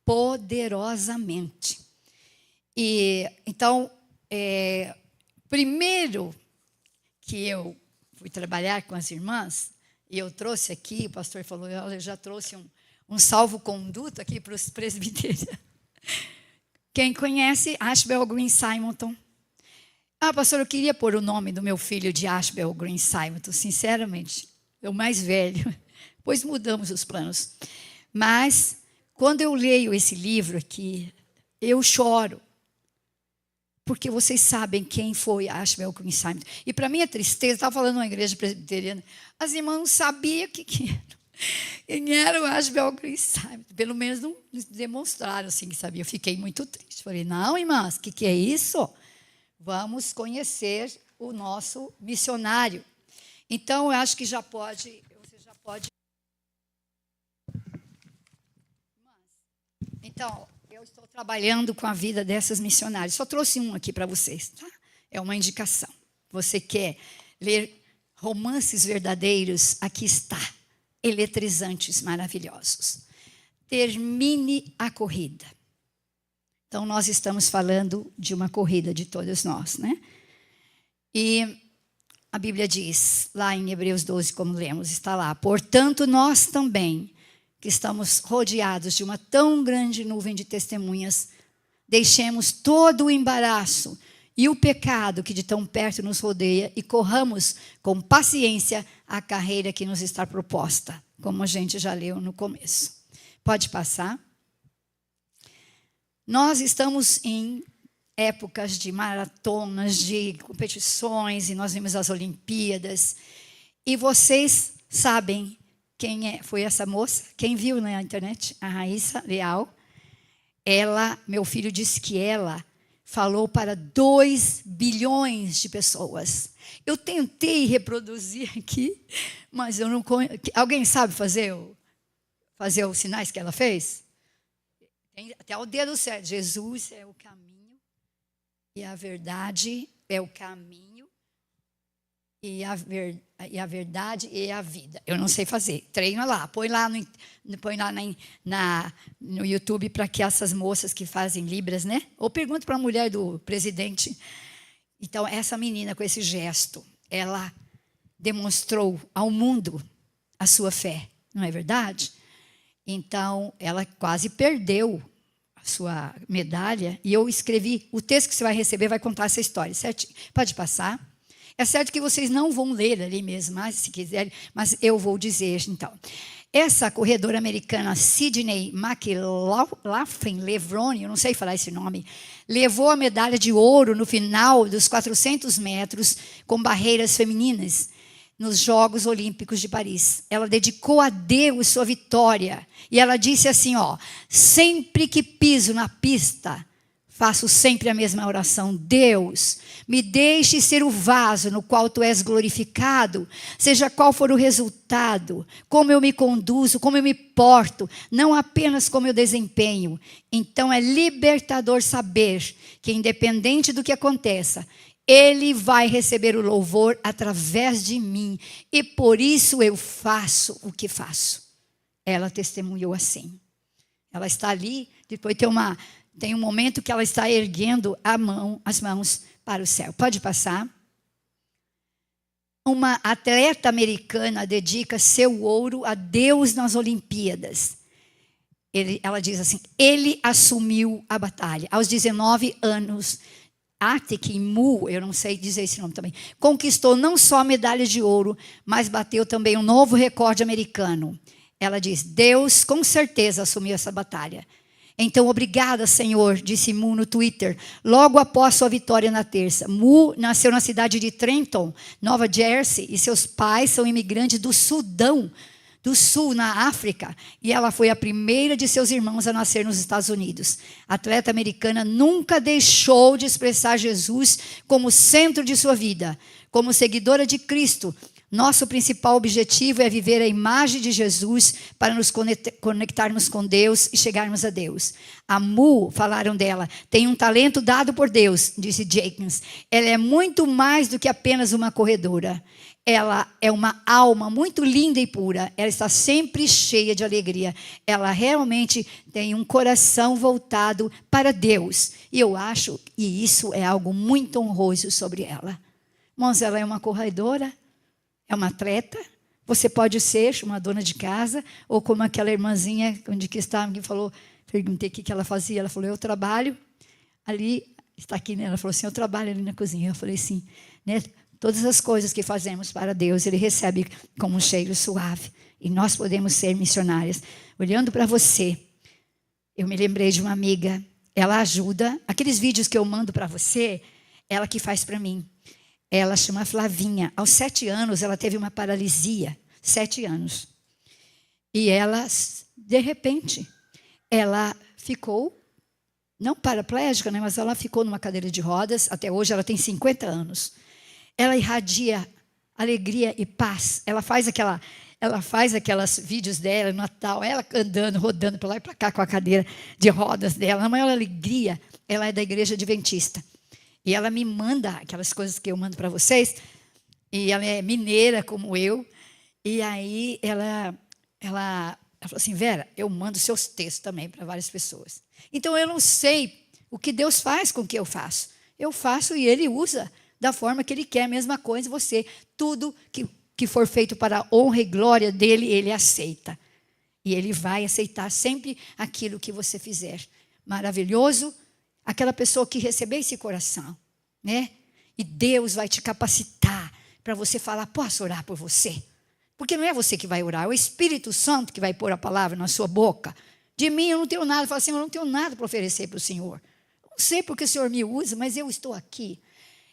poderosamente. E então, primeiro que eu fui trabalhar com as irmãs, e eu trouxe aqui, o pastor falou, olha, eu já trouxe um salvo-conduto aqui para os presbíteros. Quem conhece Ashbel Green Simonton? Pastor, eu queria pôr o nome do meu filho de Ashbel Green Simonton, sinceramente, é o mais velho. Depois mudamos os planos. Mas, quando eu leio esse livro aqui, eu choro. Porque vocês sabem quem foi Ashbel Green Simonton. E para mim é tristeza, estava falando numa igreja presbiteriana, as irmãs não sabiam quem era o Ashbel Green Simonton. Pelo menos não demonstraram assim que sabiam. Eu fiquei muito triste. Falei, não, irmãs, o que é isso? Vamos conhecer o nosso missionário. Então, eu acho que você já pode. Então, eu estou trabalhando com a vida dessas missionárias. Só trouxe um aqui para vocês, tá? É uma indicação. Você quer ler romances verdadeiros? Aqui está. Eletrizantes, maravilhosos. Termine a corrida. Então, nós estamos falando de uma corrida de todos nós, né? E a Bíblia diz, lá em Hebreus 12, como lemos, está lá. Portanto, nós também, que estamos rodeados de uma tão grande nuvem de testemunhas, deixemos todo o embaraço e o pecado que de tão perto nos rodeia e corramos com paciência a carreira que nos está proposta, como a gente já leu no começo. Pode passar. Nós estamos em épocas de maratonas, de competições, e nós vimos as Olimpíadas. E vocês sabem quem foi essa moça? Quem viu na internet? A Raíssa Leal. Meu filho disse que ela falou para 2 bilhões de pessoas. Eu tentei reproduzir aqui, mas eu não conheço. Alguém sabe fazer os sinais que ela fez? Tem até o dedo certo. Jesus é o caminho e a verdade, é o caminho e a verdade e a vida. Eu não sei fazer. Treina lá. Põe lá no YouTube para que essas moças que fazem Libras, né? Ou pergunta para a mulher do presidente. Então, essa menina com esse gesto, ela demonstrou ao mundo a sua fé. Não é verdade? Então, ela quase perdeu a sua medalha. E eu escrevi, o texto que você vai receber vai contar essa história, certo? Pode passar. É certo que vocês não vão ler ali mesmo, mas, se quiserem, mas eu vou dizer, então. Essa corredora americana, Sydney McLaughlin Levrone, eu não sei falar esse nome, levou a medalha de ouro no final dos 400 metros com barreiras femininas, nos Jogos Olímpicos de Paris. Ela dedicou a Deus sua vitória. E ela disse assim, sempre que piso na pista, faço sempre a mesma oração. Deus, me deixe ser o vaso no qual Tu és glorificado, seja qual for o resultado, como eu me conduzo, como eu me porto, não apenas como eu desempenho. Então é libertador saber que, independente do que aconteça, Ele vai receber o louvor através de mim. E por isso eu faço o que faço. Ela testemunhou assim. Ela está ali, depois tem um momento que ela está erguendo as mãos para o céu. Pode passar. Uma atleta americana dedica seu ouro a Deus nas Olimpíadas. Ela diz assim, ele assumiu a batalha. Aos 19 anos, Atik Mu, eu não sei dizer esse nome também, conquistou não só a medalha de ouro, mas bateu também um novo recorde americano. Ela diz, Deus com certeza assumiu essa batalha. Então, obrigada, Senhor, disse Mu no Twitter, logo após sua vitória na terça. Mu nasceu na cidade de Trenton, Nova Jersey, e seus pais são imigrantes do Sudão do Sul, na África, e ela foi a primeira de seus irmãos a nascer nos Estados Unidos. A atleta americana nunca deixou de expressar Jesus como centro de sua vida. Como seguidora de Cristo, Nosso principal objetivo é viver a imagem de Jesus para nos conectarmos com Deus e chegarmos a Deus. A Mu, falaram dela, tem um talento dado por Deus, disse Jenkins. Ela é muito mais do que apenas uma corredora. Ela é uma alma muito linda e pura. Ela está sempre cheia de alegria. Ela realmente tem um coração voltado para Deus. E eu acho que isso é algo muito honroso sobre ela. Irmãos, ela é uma corredora, é uma atleta. Você pode ser uma dona de casa, ou como aquela irmãzinha onde que estava, que falou, perguntei o que ela fazia. Ela falou, eu trabalho ali, está aqui, né? Ela falou assim, eu trabalho ali na cozinha. Eu falei assim, né? Todas as coisas que fazemos para Deus, Ele recebe como um cheiro suave. E nós podemos ser missionárias. Olhando para você, eu me lembrei de uma amiga. Ela ajuda. Aqueles vídeos que eu mando para você, ela que faz para mim. Ela chama Flavinha. Aos 7 anos, ela teve uma paralisia. 7 anos. E ela, de repente, ela ficou, não paraplégica, né, mas ela ficou numa cadeira de rodas. Até hoje, ela tem 50 anos. Ela irradia alegria e paz. Ela faz aquelas vídeos dela no Natal, ela andando, rodando para lá e para cá com a cadeira de rodas dela. A maior alegria, ela é da igreja adventista. E ela me manda aquelas coisas que eu mando para vocês. E ela é mineira como eu. E aí ela falou assim, Vera, eu mando seus textos também para várias pessoas. Então eu não sei o que Deus faz com o que eu faço. Eu faço e Ele usa da forma que Ele quer, a mesma coisa você. Tudo que for feito para a honra e glória dEle, Ele aceita. E Ele vai aceitar sempre aquilo que você fizer. Maravilhoso, aquela pessoa que receber esse coração, né? E Deus vai te capacitar para você falar, posso orar por você? Porque não é você que vai orar, é o Espírito Santo que vai pôr a palavra na sua boca. De mim eu não tenho nada, fala assim, eu não tenho nada para oferecer para o Senhor. Não sei porque o Senhor me usa, mas eu estou aqui.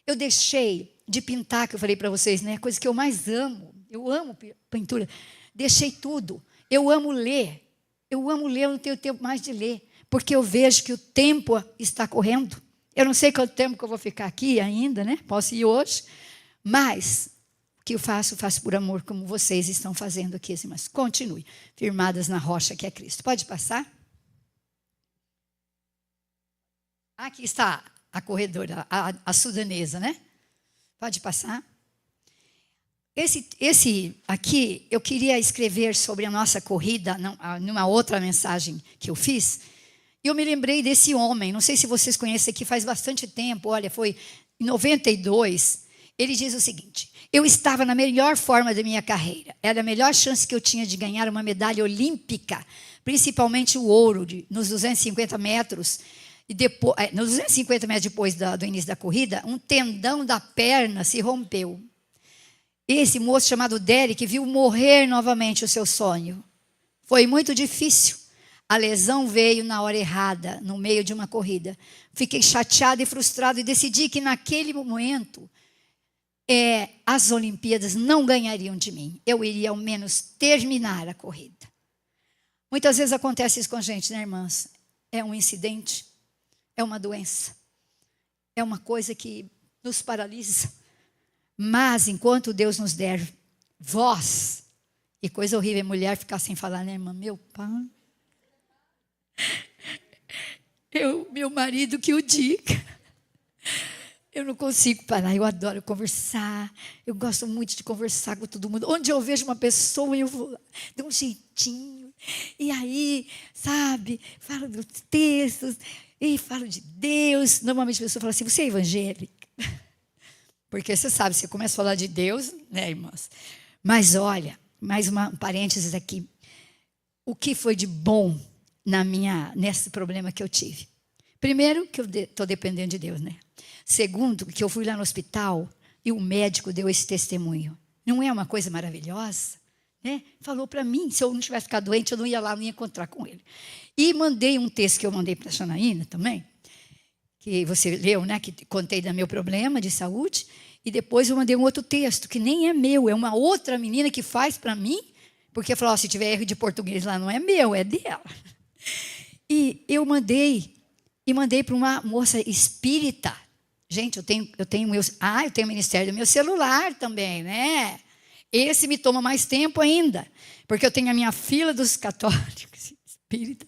Eu deixei de pintar, que eu falei para vocês, né? A coisa que eu mais amo. Eu amo pintura. Deixei tudo. Eu amo ler. Eu não tenho tempo mais de ler. Porque eu vejo que o tempo está correndo. Eu não sei quanto tempo que eu vou ficar aqui ainda, né? Posso ir hoje. Mas o que eu faço por amor, como vocês estão fazendo aqui. Mas continue. Firmadas na rocha que é Cristo. Pode passar? Aqui está a corredora, a sudanesa, né? Pode passar. Esse aqui, eu queria escrever sobre a nossa corrida, numa outra mensagem que eu fiz. E eu me lembrei desse homem, não sei se vocês conhecem aqui, faz bastante tempo, olha, foi em 92. Ele diz o seguinte, eu estava na melhor forma da minha carreira. Era a melhor chance que eu tinha de ganhar uma medalha olímpica, principalmente o ouro, nos 250 metros. E depois, nos 250 metros depois do início da corrida, um tendão da perna se rompeu. Esse moço chamado Derek viu morrer novamente o seu sonho. Foi muito difícil. A lesão veio na hora errada, no meio de uma corrida. Fiquei chateado e frustrado e decidi que naquele momento as Olimpíadas não ganhariam de mim. Eu iria ao menos terminar a corrida. Muitas vezes acontece isso com a gente, né, irmãs? É um incidente. É uma doença, é uma coisa que nos paralisa. Mas, enquanto Deus nos der voz, e coisa horrível é mulher ficar sem falar, né, irmã? Meu pai, meu marido que o diga. Eu não consigo parar, eu adoro conversar, eu gosto muito de conversar com todo mundo. Onde eu vejo uma pessoa, eu vou dar um jeitinho. E aí, sabe, falo dos textos, e falo de Deus. Normalmente a pessoa fala assim, você é evangélica? Porque você sabe, você começa a falar de Deus, né, irmãs? Mas olha, mais um parênteses aqui. O que foi de bom nesse problema que eu tive? Primeiro, que eu estou dependendo de Deus, né? Segundo, que eu fui lá no hospital e o médico deu esse testemunho. Não é uma coisa maravilhosa? Né? Falou para mim, se eu não tivesse ficado doente, eu não ia lá, não ia encontrar com ele. E mandei um texto que eu mandei para a Janaína também, que você leu, né? Que contei do meu problema de saúde. E depois eu mandei um outro texto, que nem é meu, é uma outra menina que faz para mim, porque falou, se tiver erro de português lá, não é meu, é dela. E eu mandei para uma moça espírita. Gente, eu tenho o ministério do meu celular também, né? Esse me toma mais tempo ainda, porque eu tenho a minha fila dos católicos, espírita,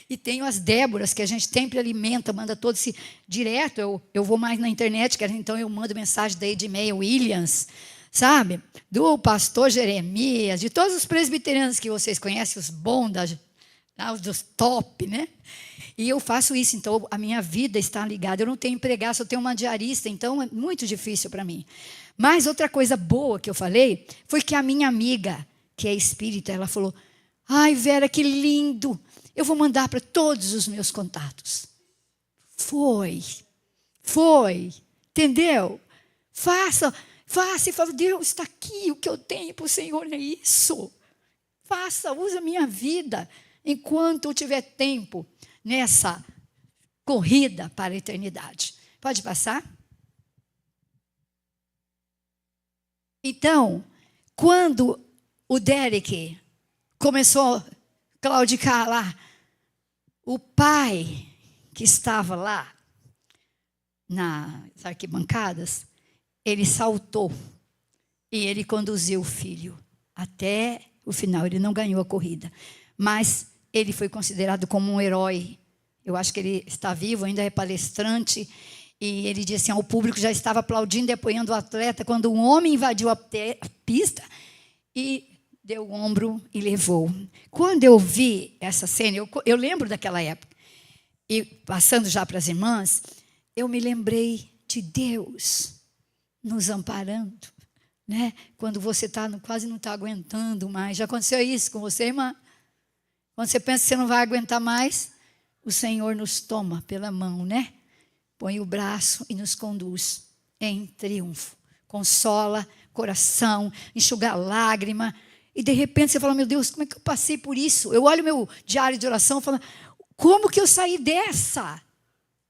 e tenho as Déboras, que a gente sempre alimenta, manda todos direto. Eu vou mais na internet, então eu mando mensagem daí de e-mail, Williams, sabe? Do pastor Jeremias, de todos os presbiterianos que vocês conhecem, os bons, os dos top, né? E eu faço isso, então a minha vida está ligada. Eu não tenho empregado, só tenho uma diarista, então é muito difícil para mim. Mas outra coisa boa que eu falei foi que a minha amiga, que é espírita, ela falou: ai, Vera, que lindo, eu vou mandar para todos os meus contatos. Foi, entendeu? Faça e fala: Deus, está aqui, o que eu tenho para o Senhor é isso. Faça, usa a minha vida enquanto eu tiver tempo nessa corrida para a eternidade. Pode passar? Então, quando o Derek começou a claudicar lá, o pai que estava lá nas arquibancadas, ele saltou e ele conduziu o filho até o final. Ele não ganhou a corrida, mas ele foi considerado como um herói. Eu acho que ele está vivo, ainda é palestrante. E ele disse assim: o público já estava aplaudindo e apoiando o atleta quando um homem invadiu a pista e deu o ombro e levou. Quando eu vi essa cena, eu lembro daquela época. E passando já para as irmãs, eu me lembrei de Deus nos amparando, né? Quando você quase não está aguentando mais. Já aconteceu isso com você, irmã? Quando você pensa que você não vai aguentar mais, o Senhor nos toma pela mão, né? Põe o braço e nos conduz em triunfo. Consola coração, enxuga a lágrima. E de repente você fala: meu Deus, como é que eu passei por isso? Eu olho meu diário de oração e falo: como que eu saí dessa?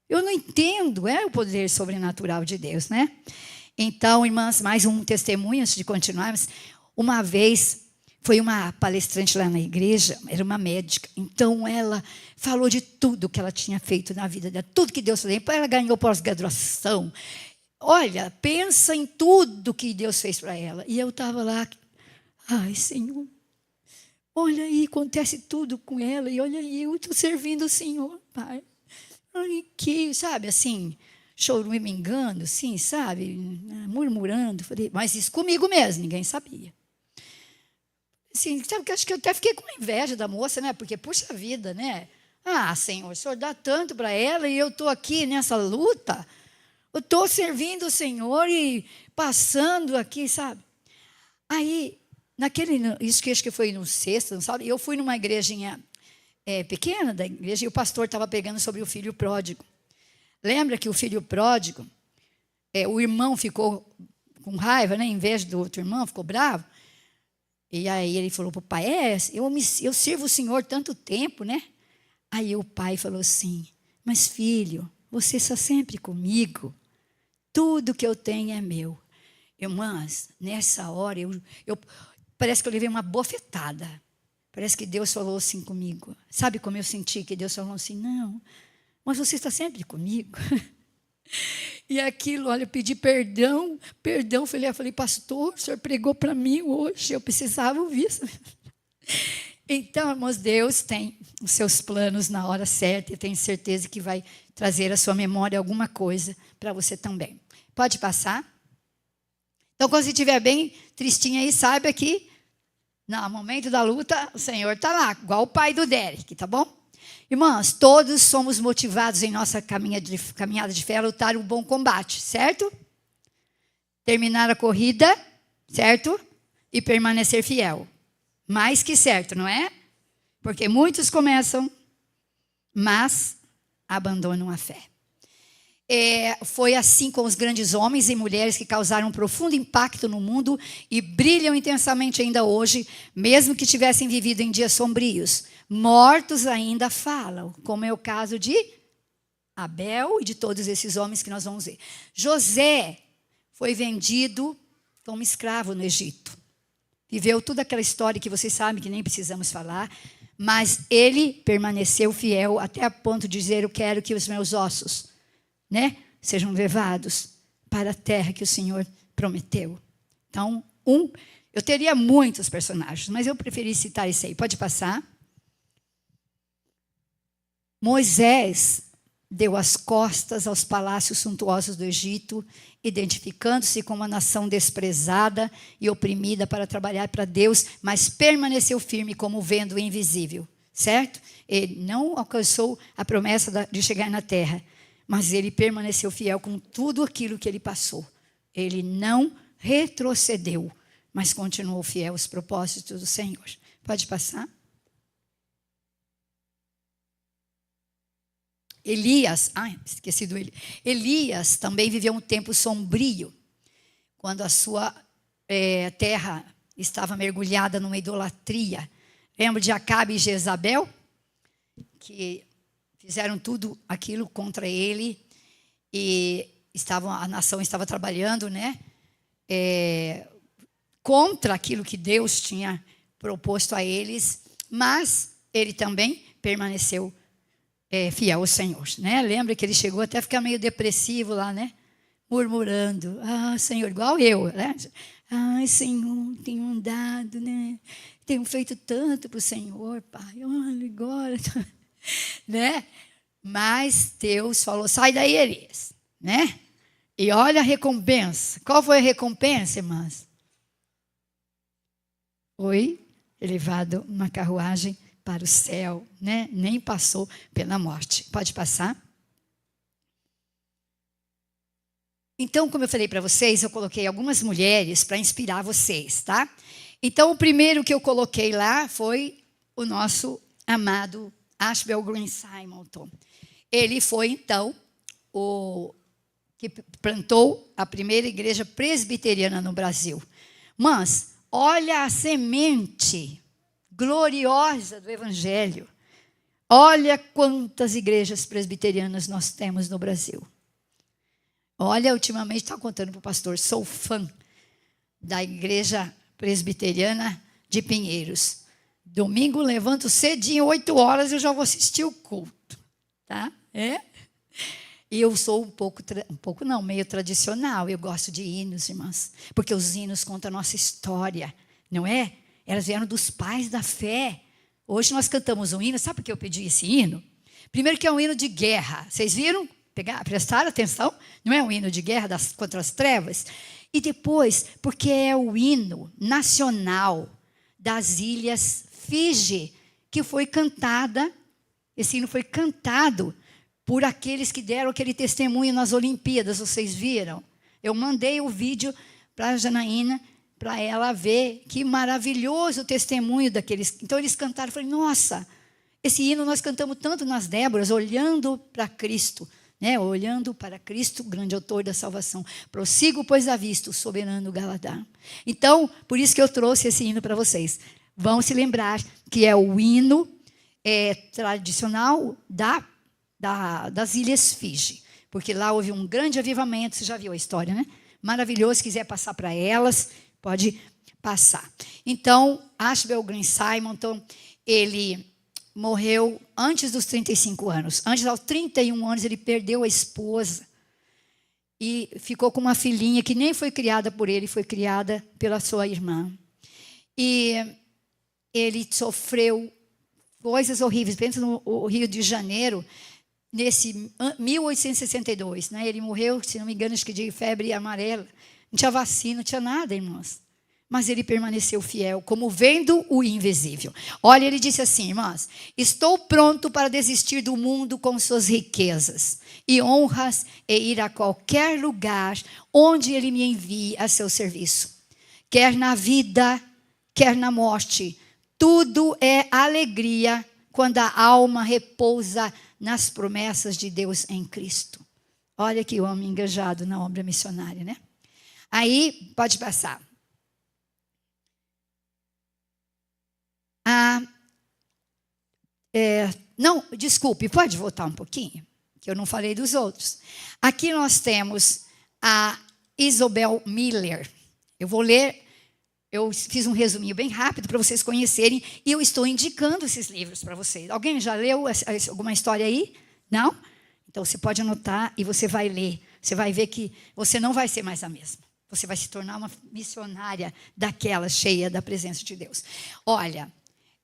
Eu não entendo. É o poder sobrenatural de Deus, né? Então, irmãs, mais um testemunho antes de continuarmos. Uma vez foi uma palestrante lá na igreja, era uma médica. Então, ela falou de tudo que ela tinha feito na vida dela, tudo que Deus fez. Ela ganhou pós-graduação. Olha, pensa em tudo que Deus fez para ela. E eu estava lá: ai, Senhor, olha aí, acontece tudo com ela. E olha aí, eu estou servindo o Senhor, Pai. Ai, que, sabe, assim, choramingando, assim, sabe, murmurando. Falei: mas isso comigo mesmo, ninguém sabia. Assim, sabe, acho que eu até fiquei com inveja da moça, né? Porque, puxa vida, né? Ah, Senhor, o Senhor dá tanto para ela e eu estou aqui nessa luta. Eu estou servindo o Senhor e passando aqui, sabe? Aí, isso que acho que foi no sexto, não sabe? Eu fui numa igrejinha pequena da igreja e o pastor estava pregando sobre o filho pródigo. Lembra que o filho pródigo, o irmão ficou com raiva, né? Em vez do outro irmão, ficou bravo. E aí ele falou para o pai: eu sirvo o Senhor tanto tempo, né? Aí o pai falou assim: mas filho, você está sempre comigo. Tudo que eu tenho é meu. Irmãs, nessa hora, parece que eu levei uma bofetada. Parece que Deus falou assim comigo. Sabe como eu senti que Deus falou assim: não, mas você está sempre comigo. E aquilo, olha, eu pedi perdão. Falei: pastor, o senhor pregou para mim hoje, eu precisava ouvir isso. Então, irmãos, Deus tem os seus planos na hora certa e tenho certeza que vai trazer à sua memória alguma coisa para você também. Pode passar? Então, quando você estiver bem tristinha aí, saiba que no momento da luta, o Senhor está lá, igual o pai do Derek, tá bom? Irmãs, todos somos motivados em nossa caminhada de fé a lutar um bom combate, certo? Terminar a corrida, certo? E permanecer fiel. Mais que certo, não é? Porque muitos começam, mas abandonam a fé. Foi assim com os grandes homens e mulheres que causaram um profundo impacto no mundo e brilham intensamente ainda hoje, mesmo que tivessem vivido em dias sombrios. Mortos ainda falam, como é o caso de Abel e de todos esses homens que nós vamos ver. José foi vendido como escravo no Egito. Viveu toda aquela história que vocês sabem, que nem precisamos falar, mas ele permaneceu fiel até a ponto de dizer: eu quero que os meus ossos, né, sejam levados para a terra que o Senhor prometeu. Então, Eu teria muitos personagens, mas eu preferi citar esse aí. Pode passar. Moisés deu as costas aos palácios suntuosos do Egito, identificando-se como uma nação desprezada e oprimida para trabalhar para Deus, mas permaneceu firme como vendo o invisível, certo? Ele não alcançou a promessa de chegar na terra, mas ele permaneceu fiel com tudo aquilo que ele passou. Ele não retrocedeu, mas continuou fiel aos propósitos do Senhor. Pode passar. Esqueci do Elias. Elias também viveu um tempo sombrio, quando a sua terra estava mergulhada numa idolatria. Lembra de Acabe e Jezabel? Que fizeram tudo aquilo contra ele, e a nação estava trabalhando, né? Contra aquilo que Deus tinha proposto a eles, mas ele também permaneceu fiel ao Senhor, né? Lembra que ele chegou até a ficar meio depressivo lá, né? Murmurando, Senhor, igual eu, né? Senhor, tenho andado, né? Tenho feito tanto para o Senhor, Pai, olha agora, né? Mas Deus falou, sai daí, Elias, né? E olha a recompensa. Qual foi a recompensa, irmãs? Foi elevado uma carruagem para o céu, né? Nem passou pela morte. Pode passar? Então, como eu falei para vocês, eu coloquei algumas mulheres para inspirar vocês, tá? Então, o primeiro que eu coloquei lá foi o nosso amado Ashbel Green Simonton. Ele foi, então, o que plantou a primeira igreja presbiteriana no Brasil. Mas, olha a semente gloriosa do Evangelho. Olha quantas igrejas presbiterianas nós temos no Brasil. Olha, ultimamente estava contando para o pastor, sou fã da igreja presbiteriana de Pinheiros. Domingo levanto cedinho, 8 horas, eu já vou assistir o culto. Tá? E eu sou meio tradicional. Eu gosto de hinos, irmãs, porque os hinos contam a nossa história, não é? Elas vieram dos pais da fé. Hoje nós cantamos um hino. Sabe por que eu pedi esse hino? Primeiro que é um hino de guerra. Vocês viram? Prestaram atenção? Não é um hino de guerra contra as trevas? E depois, porque é o hino nacional das Ilhas Fiji, que foi cantada. Esse hino foi cantado por aqueles que deram aquele testemunho nas Olimpíadas. Vocês viram? Eu mandei o vídeo para a Janaína, para ela ver que maravilhoso o testemunho daqueles. Então, eles cantaram. Eu falei, nossa, esse hino nós cantamos tanto nas Déboras, olhando para Cristo, né? Olhando para Cristo, grande autor da salvação. Prossigo, pois, à vista, o soberano Galadá. Então, por isso que eu trouxe esse hino para vocês. Vão se lembrar que é o hino tradicional das Ilhas Fiji, porque lá houve um grande avivamento. Você já viu a história, né? Maravilhoso. Se quiser passar para elas, pode passar. Então, Ashbel Green Simonton, ele morreu antes dos 35 anos. Antes, aos 31 anos, ele perdeu a esposa e ficou com uma filhinha que nem foi criada por ele, foi criada pela sua irmã. E ele sofreu coisas horríveis. Pensa no Rio de Janeiro, nesse 1862. Né? Ele morreu, se não me engano, acho que de febre amarela. Não tinha vacina, não tinha nada, irmãs. Mas ele permaneceu fiel, como vendo o invisível. Olha, ele disse assim, irmãs, estou pronto para desistir do mundo com suas riquezas e honras e ir a qualquer lugar onde ele me envie a seu serviço. Quer na vida, quer na morte, tudo é alegria quando a alma repousa nas promessas de Deus em Cristo. Olha que homem engajado na obra missionária, né? Aí, pode passar. Não, desculpe, pode voltar um pouquinho, que eu não falei dos outros. Aqui nós temos a Isobel Miller. Eu vou ler, eu fiz um resuminho bem rápido para vocês conhecerem, e eu estou indicando esses livros para vocês. Alguém já leu alguma história aí? Não? Então você pode anotar e você vai ler. Você vai ver que você não vai ser mais a mesma. Você vai se tornar uma missionária daquela cheia da presença de Deus. Olha,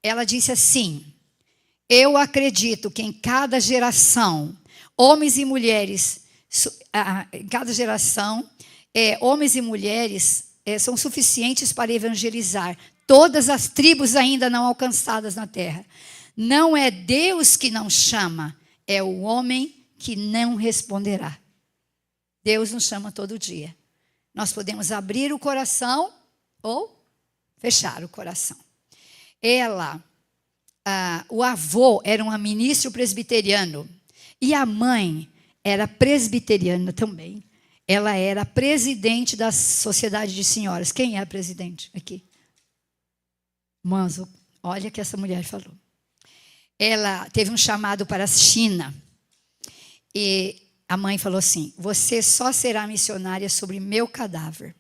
ela disse assim: eu acredito que em cada geração, homens e mulheres, em cada geração, homens e mulheres são suficientes para evangelizar todas as tribos ainda não alcançadas na terra. Não é Deus que não chama, é o homem que não responderá. Deus nos chama todo dia. Nós podemos abrir o coração ou fechar o coração. O avô era um ministro presbiteriano e a mãe era presbiteriana também. Ela era presidente da Sociedade de Senhoras. Quem é a presidente aqui? Manzo, olha o que essa mulher falou. Ela teve um chamado para a China. E a mãe falou assim: você só será missionária sobre meu cadáver.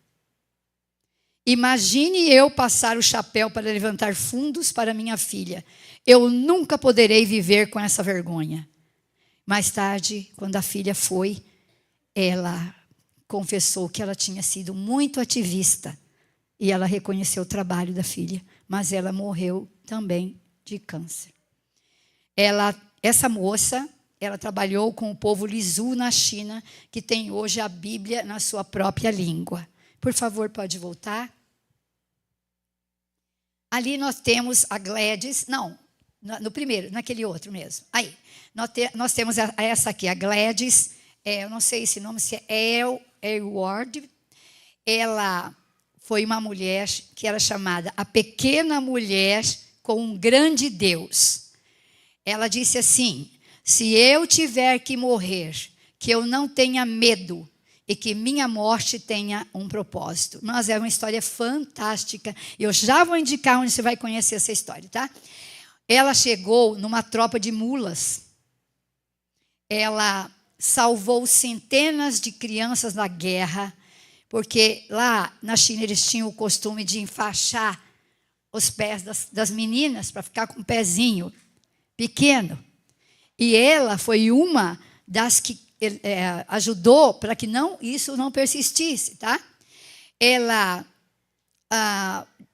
Imagine eu passar o chapéu para levantar fundos para minha filha. Eu nunca poderei viver com essa vergonha. Mais tarde, quando a filha foi, ela confessou que ela tinha sido muito ativista. E ela reconheceu o trabalho da filha. Mas ela morreu também de câncer. Essa moça, ela trabalhou com o povo Lisu na China, que tem hoje a Bíblia na sua própria língua. Por favor, pode voltar. Ali nós temos a Gladys, não, no primeiro, naquele outro mesmo. Aí, nós temos essa aqui, a Gladys, eu não sei esse nome, se é Ward. Ela foi uma mulher que era chamada a pequena mulher com um grande Deus. Ela disse assim: se eu tiver que morrer, que eu não tenha medo e que minha morte tenha um propósito. Mas é uma história fantástica. Eu já vou indicar onde você vai conhecer essa história, tá? Ela chegou numa tropa de mulas. Ela salvou centenas de crianças na guerra, porque lá na China eles tinham o costume de enfaixar os pés das meninas para ficar com um pezinho pequeno. E ela foi uma das que ajudou para que isso não persistisse, tá? Ela,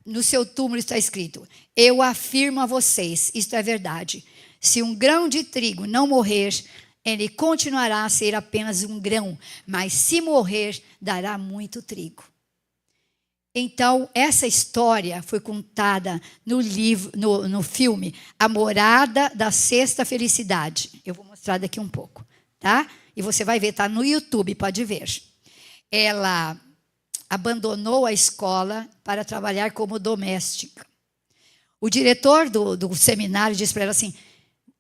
no seu túmulo está escrito: eu afirmo a vocês, isto é verdade, se um grão de trigo não morrer, ele continuará a ser apenas um grão, mas se morrer, dará muito trigo. Então, essa história foi contada no filme A Morada da Sexta Felicidade. Eu vou mostrar daqui um pouco, tá? E você vai ver, está no YouTube, pode ver. Ela abandonou a escola para trabalhar como doméstica. O diretor do seminário disse para ela assim,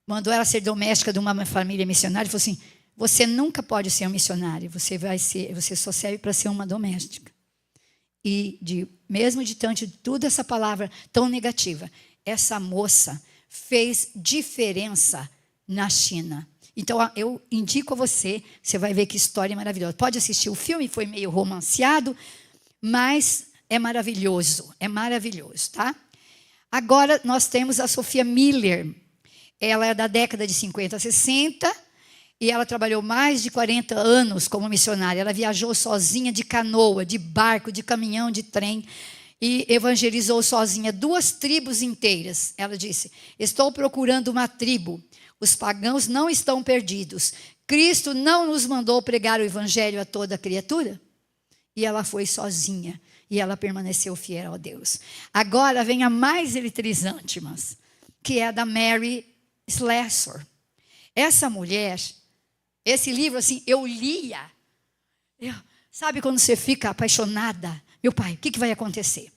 mandou ela ser doméstica de uma família missionária, e falou assim: você nunca pode ser um missionário, você só serve para ser uma doméstica. E mesmo diante de toda essa palavra tão negativa, essa moça fez diferença na China. Então, eu indico a você, você vai ver que história maravilhosa. Pode assistir o filme, foi meio romanceado, mas é maravilhoso, tá? Agora, nós temos a Sophia Miller. Ela é da década de 50 a 60, e ela trabalhou mais de 40 anos como missionária. Ela viajou sozinha de canoa, de barco, de caminhão, de trem, e evangelizou sozinha 2 tribos inteiras. Ela disse: estou procurando uma tribo. Os pagãos não estão perdidos. Cristo não nos mandou pregar o evangelho a toda criatura? E ela foi sozinha. E ela permaneceu fiel a Deus. Agora vem a mais eletrizante, irmãs, que é a da Mary Slessor. Essa mulher, esse livro, assim, eu lia. Sabe quando você fica apaixonada? Meu pai, o que vai acontecer?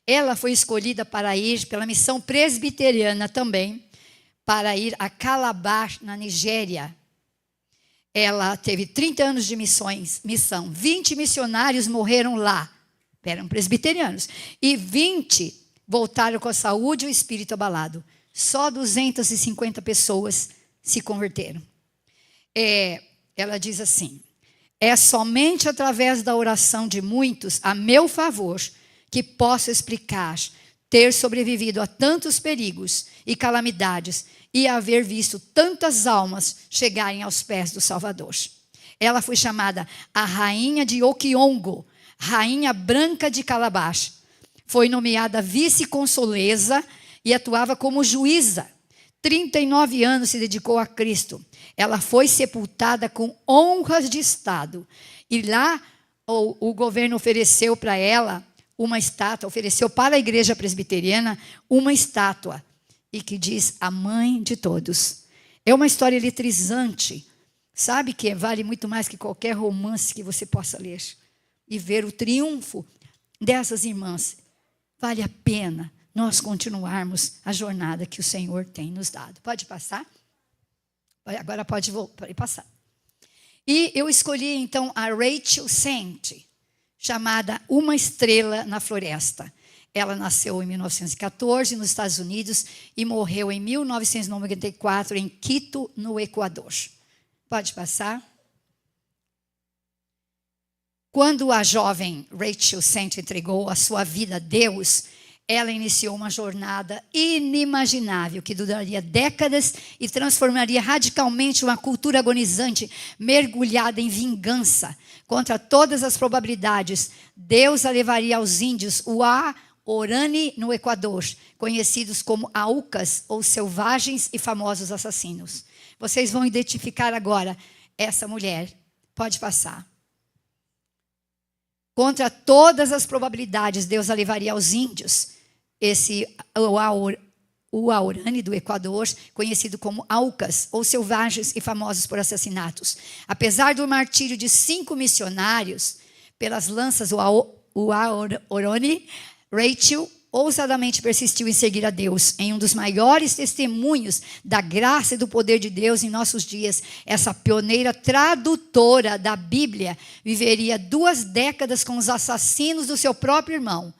Ela foi escolhida para ir pela missão presbiteriana também, para ir a Calabar, na Nigéria. Ela teve 30 anos de missão. 20 missionários morreram lá. Eram presbiterianos. E 20 voltaram com a saúde e o espírito abalado. Só 250 pessoas se converteram. Ela diz assim: é somente através da oração de muitos a meu favor que posso explicar ter sobrevivido a tantos perigos e calamidades e haver visto tantas almas chegarem aos pés do Salvador. Ela foi chamada a rainha de Okiongo, rainha branca de Calabash. Foi nomeada vice-consolesa e atuava como juíza. 39 anos se dedicou a Cristo. Ela foi sepultada com honras de Estado. E lá o governo ofereceu para ela uma estátua, ofereceu para a igreja presbiteriana uma estátua, e que diz a mãe de todos. É uma história eletrizante. Sabe que vale muito mais que qualquer romance que você possa ler. E ver o triunfo dessas irmãs. Vale a pena nós continuarmos a jornada que o Senhor tem nos dado. Pode passar? Agora pode passar. E eu escolhi, então, a Rachel Sent, chamada Uma Estrela na Floresta. Ela nasceu em 1914 nos Estados Unidos e morreu em 1994 em Quito, no Equador. Pode passar. Quando a jovem Rachel Sent entregou a sua vida a Deus, ela iniciou uma jornada inimaginável que duraria décadas e transformaria radicalmente uma cultura agonizante, mergulhada em vingança. Contra todas as probabilidades, Deus a levaria aos índios Huaorani, no Equador, conhecidos como Aucas, ou selvagens e famosos assassinos. Vocês vão identificar agora essa mulher. Pode passar. Contra todas as probabilidades, Deus a levaria aos índios. Esse Huaorani do Equador, conhecido como Aucas, ou selvagens e famosos por assassinatos. Apesar do martírio de 5 missionários pelas lanças Huaorani, Rachel ousadamente persistiu em seguir a Deus. Em um dos maiores testemunhos da graça e do poder de Deus em nossos dias, essa pioneira tradutora da Bíblia viveria 2 décadas com os assassinos do seu próprio irmão,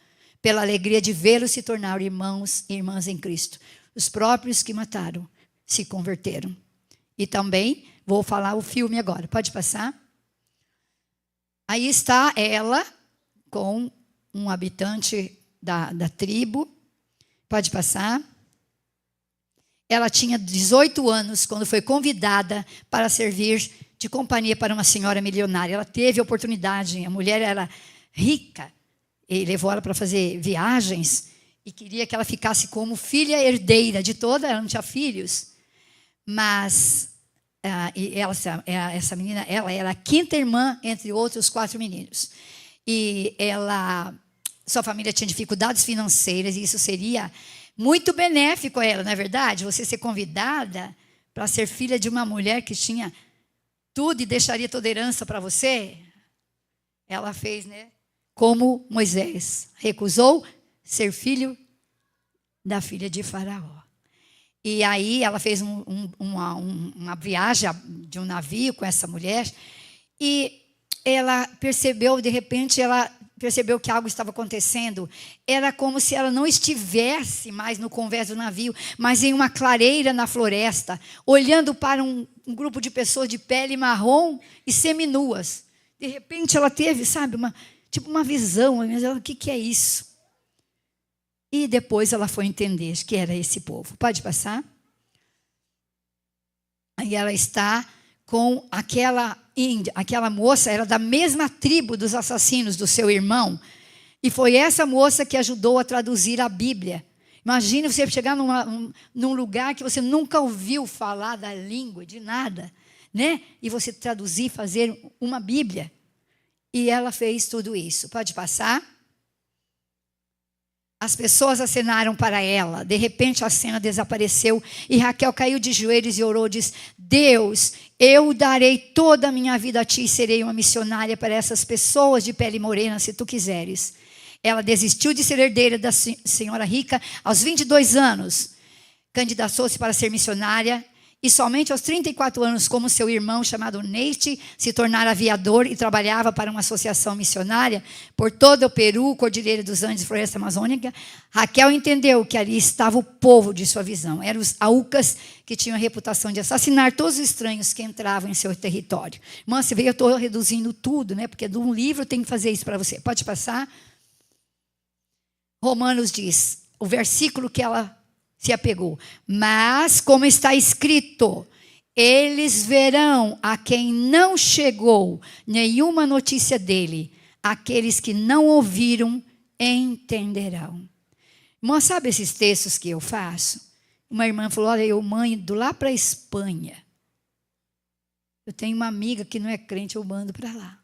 pela alegria de vê-los se tornar irmãos e irmãs em Cristo. Os próprios que mataram se converteram. E também vou falar o filme agora. Pode passar? Aí está ela com um habitante da tribo. Pode passar. Ela tinha 18 anos quando foi convidada para servir de companhia para uma senhora milionária. Ela teve a oportunidade, a mulher era rica, e levou ela para fazer viagens e queria que ela ficasse como filha herdeira de toda, ela não tinha filhos, mas essa menina, ela era a 5ª irmã entre outros 4 meninos. E sua família tinha dificuldades financeiras e isso seria muito benéfico a ela, não é verdade? Você ser convidada para ser filha de uma mulher que tinha tudo e deixaria toda a herança para você. Ela fez, né? Como Moisés recusou ser filho da filha de Faraó. E aí ela fez uma viagem de um navio com essa mulher e ela percebeu, de repente, ela percebeu que algo estava acontecendo. Era como se ela não estivesse mais no convés do navio, mas em uma clareira na floresta, olhando para um grupo de pessoas de pele marrom e seminuas. De repente ela teve, sabe, uma visão, mas ela, o que é isso? E depois ela foi entender que era esse povo. Pode passar? Aí ela está com aquela moça, era da mesma tribo dos assassinos do seu irmão. E foi essa moça que ajudou a traduzir a Bíblia. Imagine você chegar num lugar que você nunca ouviu falar da língua, de nada, né? E você traduzir, fazer uma Bíblia. E ela fez tudo isso. Pode passar? As pessoas acenaram para ela. De repente a cena desapareceu e Raquel caiu de joelhos e orou, diz: Deus, eu darei toda a minha vida a ti e serei uma missionária para essas pessoas de pele morena, se tu quiseres. Ela desistiu de ser herdeira da senhora rica aos 22 anos. Candidatou-se para ser missionária. E somente aos 34 anos, como seu irmão chamado Nate, se tornara aviador e trabalhava para uma associação missionária por todo o Peru, Cordilheira dos Andes e Floresta Amazônica, Raquel entendeu que ali estava o povo de sua visão. Eram os Aucas, que tinham a reputação de assassinar todos os estranhos que entravam em seu território. Irmã, você vê, eu estou reduzindo tudo, né? Porque de um livro eu tenho que fazer isso para você. Pode passar? Romanos diz, o versículo que ela se apegou. Mas, como está escrito, eles verão a quem não chegou nenhuma notícia dele. aqueles que não ouviram entenderão. Irmã, sabe esses textos que eu faço? Uma irmã falou, olha, eu mando lá para a Espanha. Eu tenho uma amiga que não é crente, eu mando para lá.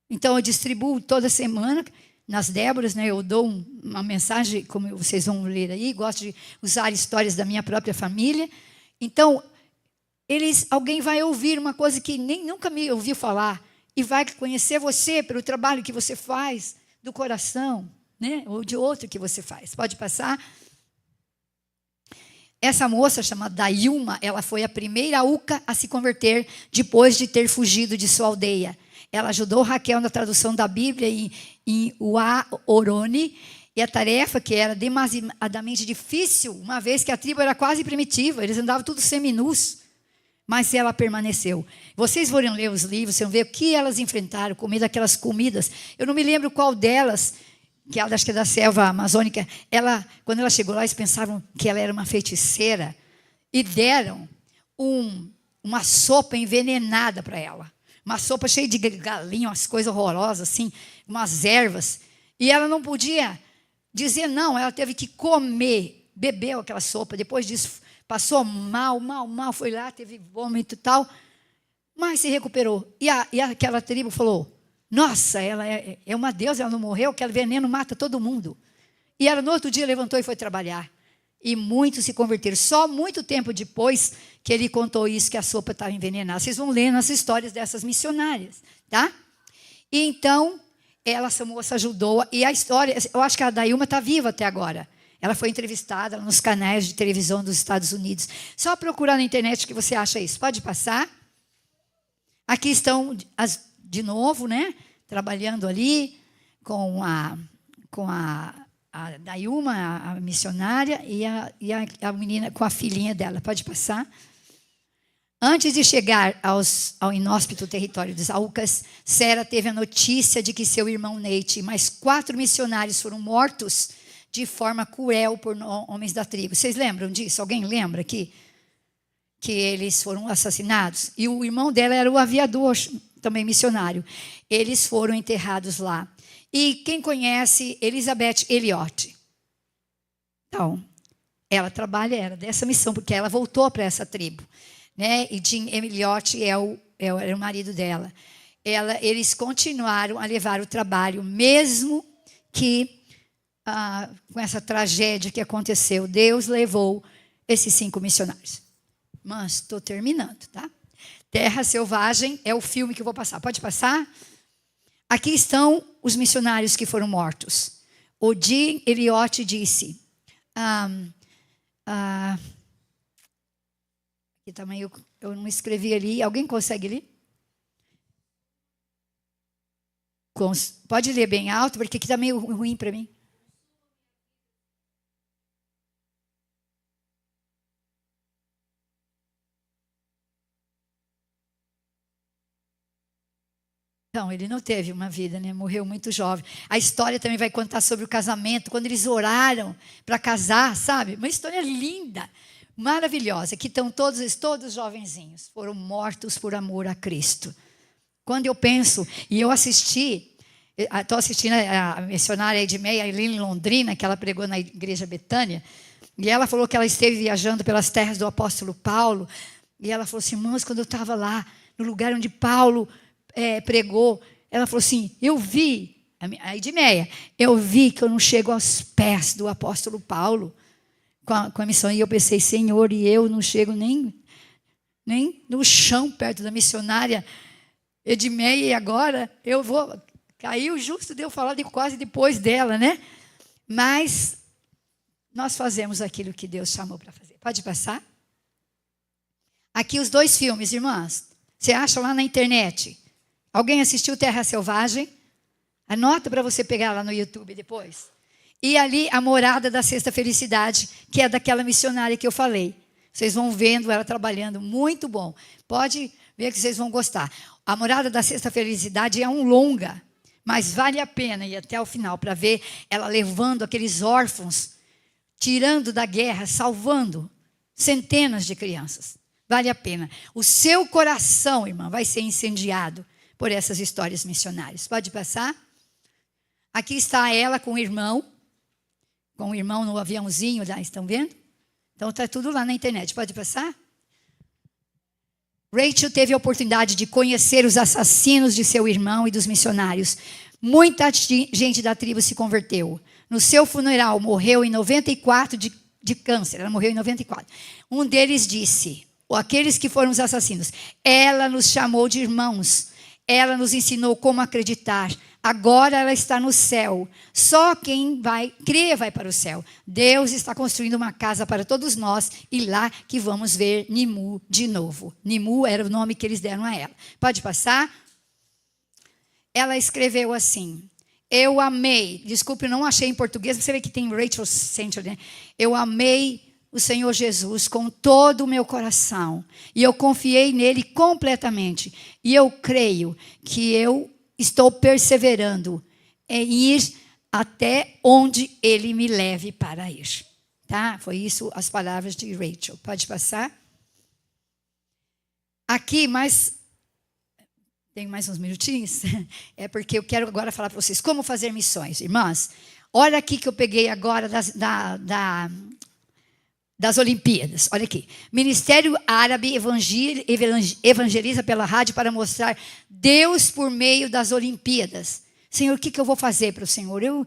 Então, eu distribuo toda semana, nas Déboras, né, eu dou uma mensagem, como vocês vão ler aí, gosto de usar histórias da minha própria família. Então, alguém vai ouvir uma coisa que nem nunca me ouviu falar, e vai conhecer você pelo trabalho que você faz, do coração, né, ou de outro que você faz. Pode passar. Essa moça chamada Dayuma, ela foi a primeira UCA a se converter depois de ter fugido de sua aldeia. Ela ajudou Raquel na tradução da Bíblia em Uaoroni, e a tarefa que era demasiadamente difícil, uma vez que a tribo era quase primitiva, eles andavam todos seminus, mas ela permaneceu. Vocês forem ler os livros, vocês vão ver o que elas enfrentaram, comer aquelas comidas. Eu não me lembro qual delas, que ela acho que é da selva amazônica, quando ela chegou lá, eles pensavam que ela era uma feiticeira e deram uma sopa envenenada para ela. Uma sopa cheia de galinha, umas coisas horrorosas, assim, umas ervas. E ela não podia dizer não, ela teve que comer, bebeu aquela sopa. Depois disso, passou mal, foi lá, teve vômito e tal, mas se recuperou. E aquela tribo falou, nossa, ela é uma deusa, ela não morreu, aquele veneno mata todo mundo. E ela, no outro dia, levantou e foi trabalhar. E muitos se converteram. Só muito tempo depois que ele contou isso, que a sopa estava envenenada. Vocês vão ler nas histórias dessas missionárias, tá? E então, essa moça ajudou. E a história, eu acho que a Dayuma está viva até agora. Ela foi entrevistada nos canais de televisão dos Estados Unidos. Só procurar na internet que você acha isso. Pode passar. Aqui estão, de novo, né? Trabalhando ali com a Dayuma, a missionária, e a menina com a filhinha dela. Pode passar. Antes de chegar ao inóspito território dos Aucas, Sera teve a notícia de que seu irmão Neite e mais 4 missionários foram mortos de forma cruel por homens da tribo. Vocês lembram disso? Alguém lembra que eles foram assassinados? E o irmão dela era o aviador, também missionário. Eles foram enterrados lá. E quem conhece Elizabeth Elliot? Então, ela era dessa missão, porque ela voltou para essa tribo. Né? E Jim Elliot era o marido dela. Eles continuaram a levar o trabalho, mesmo que com essa tragédia que aconteceu, Deus levou esses 5 missionários. Mas estou terminando, tá? Terra Selvagem é o filme que eu vou passar. Pode passar? Aqui estão os missionários que foram mortos. O Jim Elliot disse... aqui também eu não escrevi ali. Alguém consegue ler? Pode ler bem alto, porque aqui está meio ruim para mim. Então, ele não teve uma vida, né? Morreu muito jovem. A história também vai contar sobre o casamento, quando eles oraram para casar, sabe? Uma história linda, maravilhosa, que estão todos jovenzinhos, foram mortos por amor a Cristo. Quando eu penso, e eu estou assistindo a missionária Edmeia em Londrina, que ela pregou na igreja Betânia, e ela falou que ela esteve viajando pelas terras do apóstolo Paulo, e ela falou assim, irmãos, quando eu estava lá, no lugar onde Paulo pregou, ela falou assim, eu vi, a Edmeia, eu vi que eu não chego aos pés do apóstolo Paulo com a missão, e eu pensei, Senhor, e eu não chego nem no chão perto da missionária Edmeia, e agora eu vou, caiu justo de eu falar quase depois dela, né? Mas nós fazemos aquilo que Deus chamou para fazer. Pode passar? Aqui os 2 filmes, irmãs, você acha lá na internet. Alguém assistiu Terra Selvagem? Anota para você pegar lá no YouTube depois. E ali a Morada da Sexta Felicidade, que é daquela missionária que eu falei. Vocês vão vendo ela trabalhando, muito bom. Pode ver que vocês vão gostar. A Morada da Sexta Felicidade é um longa, mas vale a pena ir até o final para ver ela levando aqueles órfãos, tirando da guerra, salvando centenas de crianças. Vale a pena. O seu coração, irmã, vai ser incendiado por essas histórias missionárias. Pode passar? Aqui está ela com o irmão no aviãozinho lá, estão vendo? Então está tudo lá na internet. Pode passar? Rachel teve a oportunidade de conhecer os assassinos de seu irmão e dos missionários. Muita gente da tribo se converteu. No seu funeral, morreu em 94 de câncer. Ela morreu em 94. Um deles disse, aqueles que foram os assassinos, ela nos chamou de irmãos. Ela nos ensinou como acreditar. Agora ela está no céu. Só quem crê vai para o céu. Deus está construindo uma casa para todos nós e lá que vamos ver Nimu de novo. Nimu era o nome que eles deram a ela. Pode passar? Ela escreveu assim: eu amei, desculpe, não achei em português, você vê que tem Rachel Century, né? Eu amei o Senhor Jesus com todo o meu coração e eu confiei nele completamente. E eu creio que eu estou perseverando em ir até onde ele me leve para ir. Tá? Foi isso as palavras de Rachel. Pode passar? Aqui, mas tem mais uns minutinhos? É porque eu quero agora falar para vocês como fazer missões. Irmãs, olha aqui que eu peguei agora das Olimpíadas. Olha aqui. Ministério Árabe evangeliza pela rádio para mostrar Deus por meio das Olimpíadas. Senhor, o que eu vou fazer para o Senhor? Eu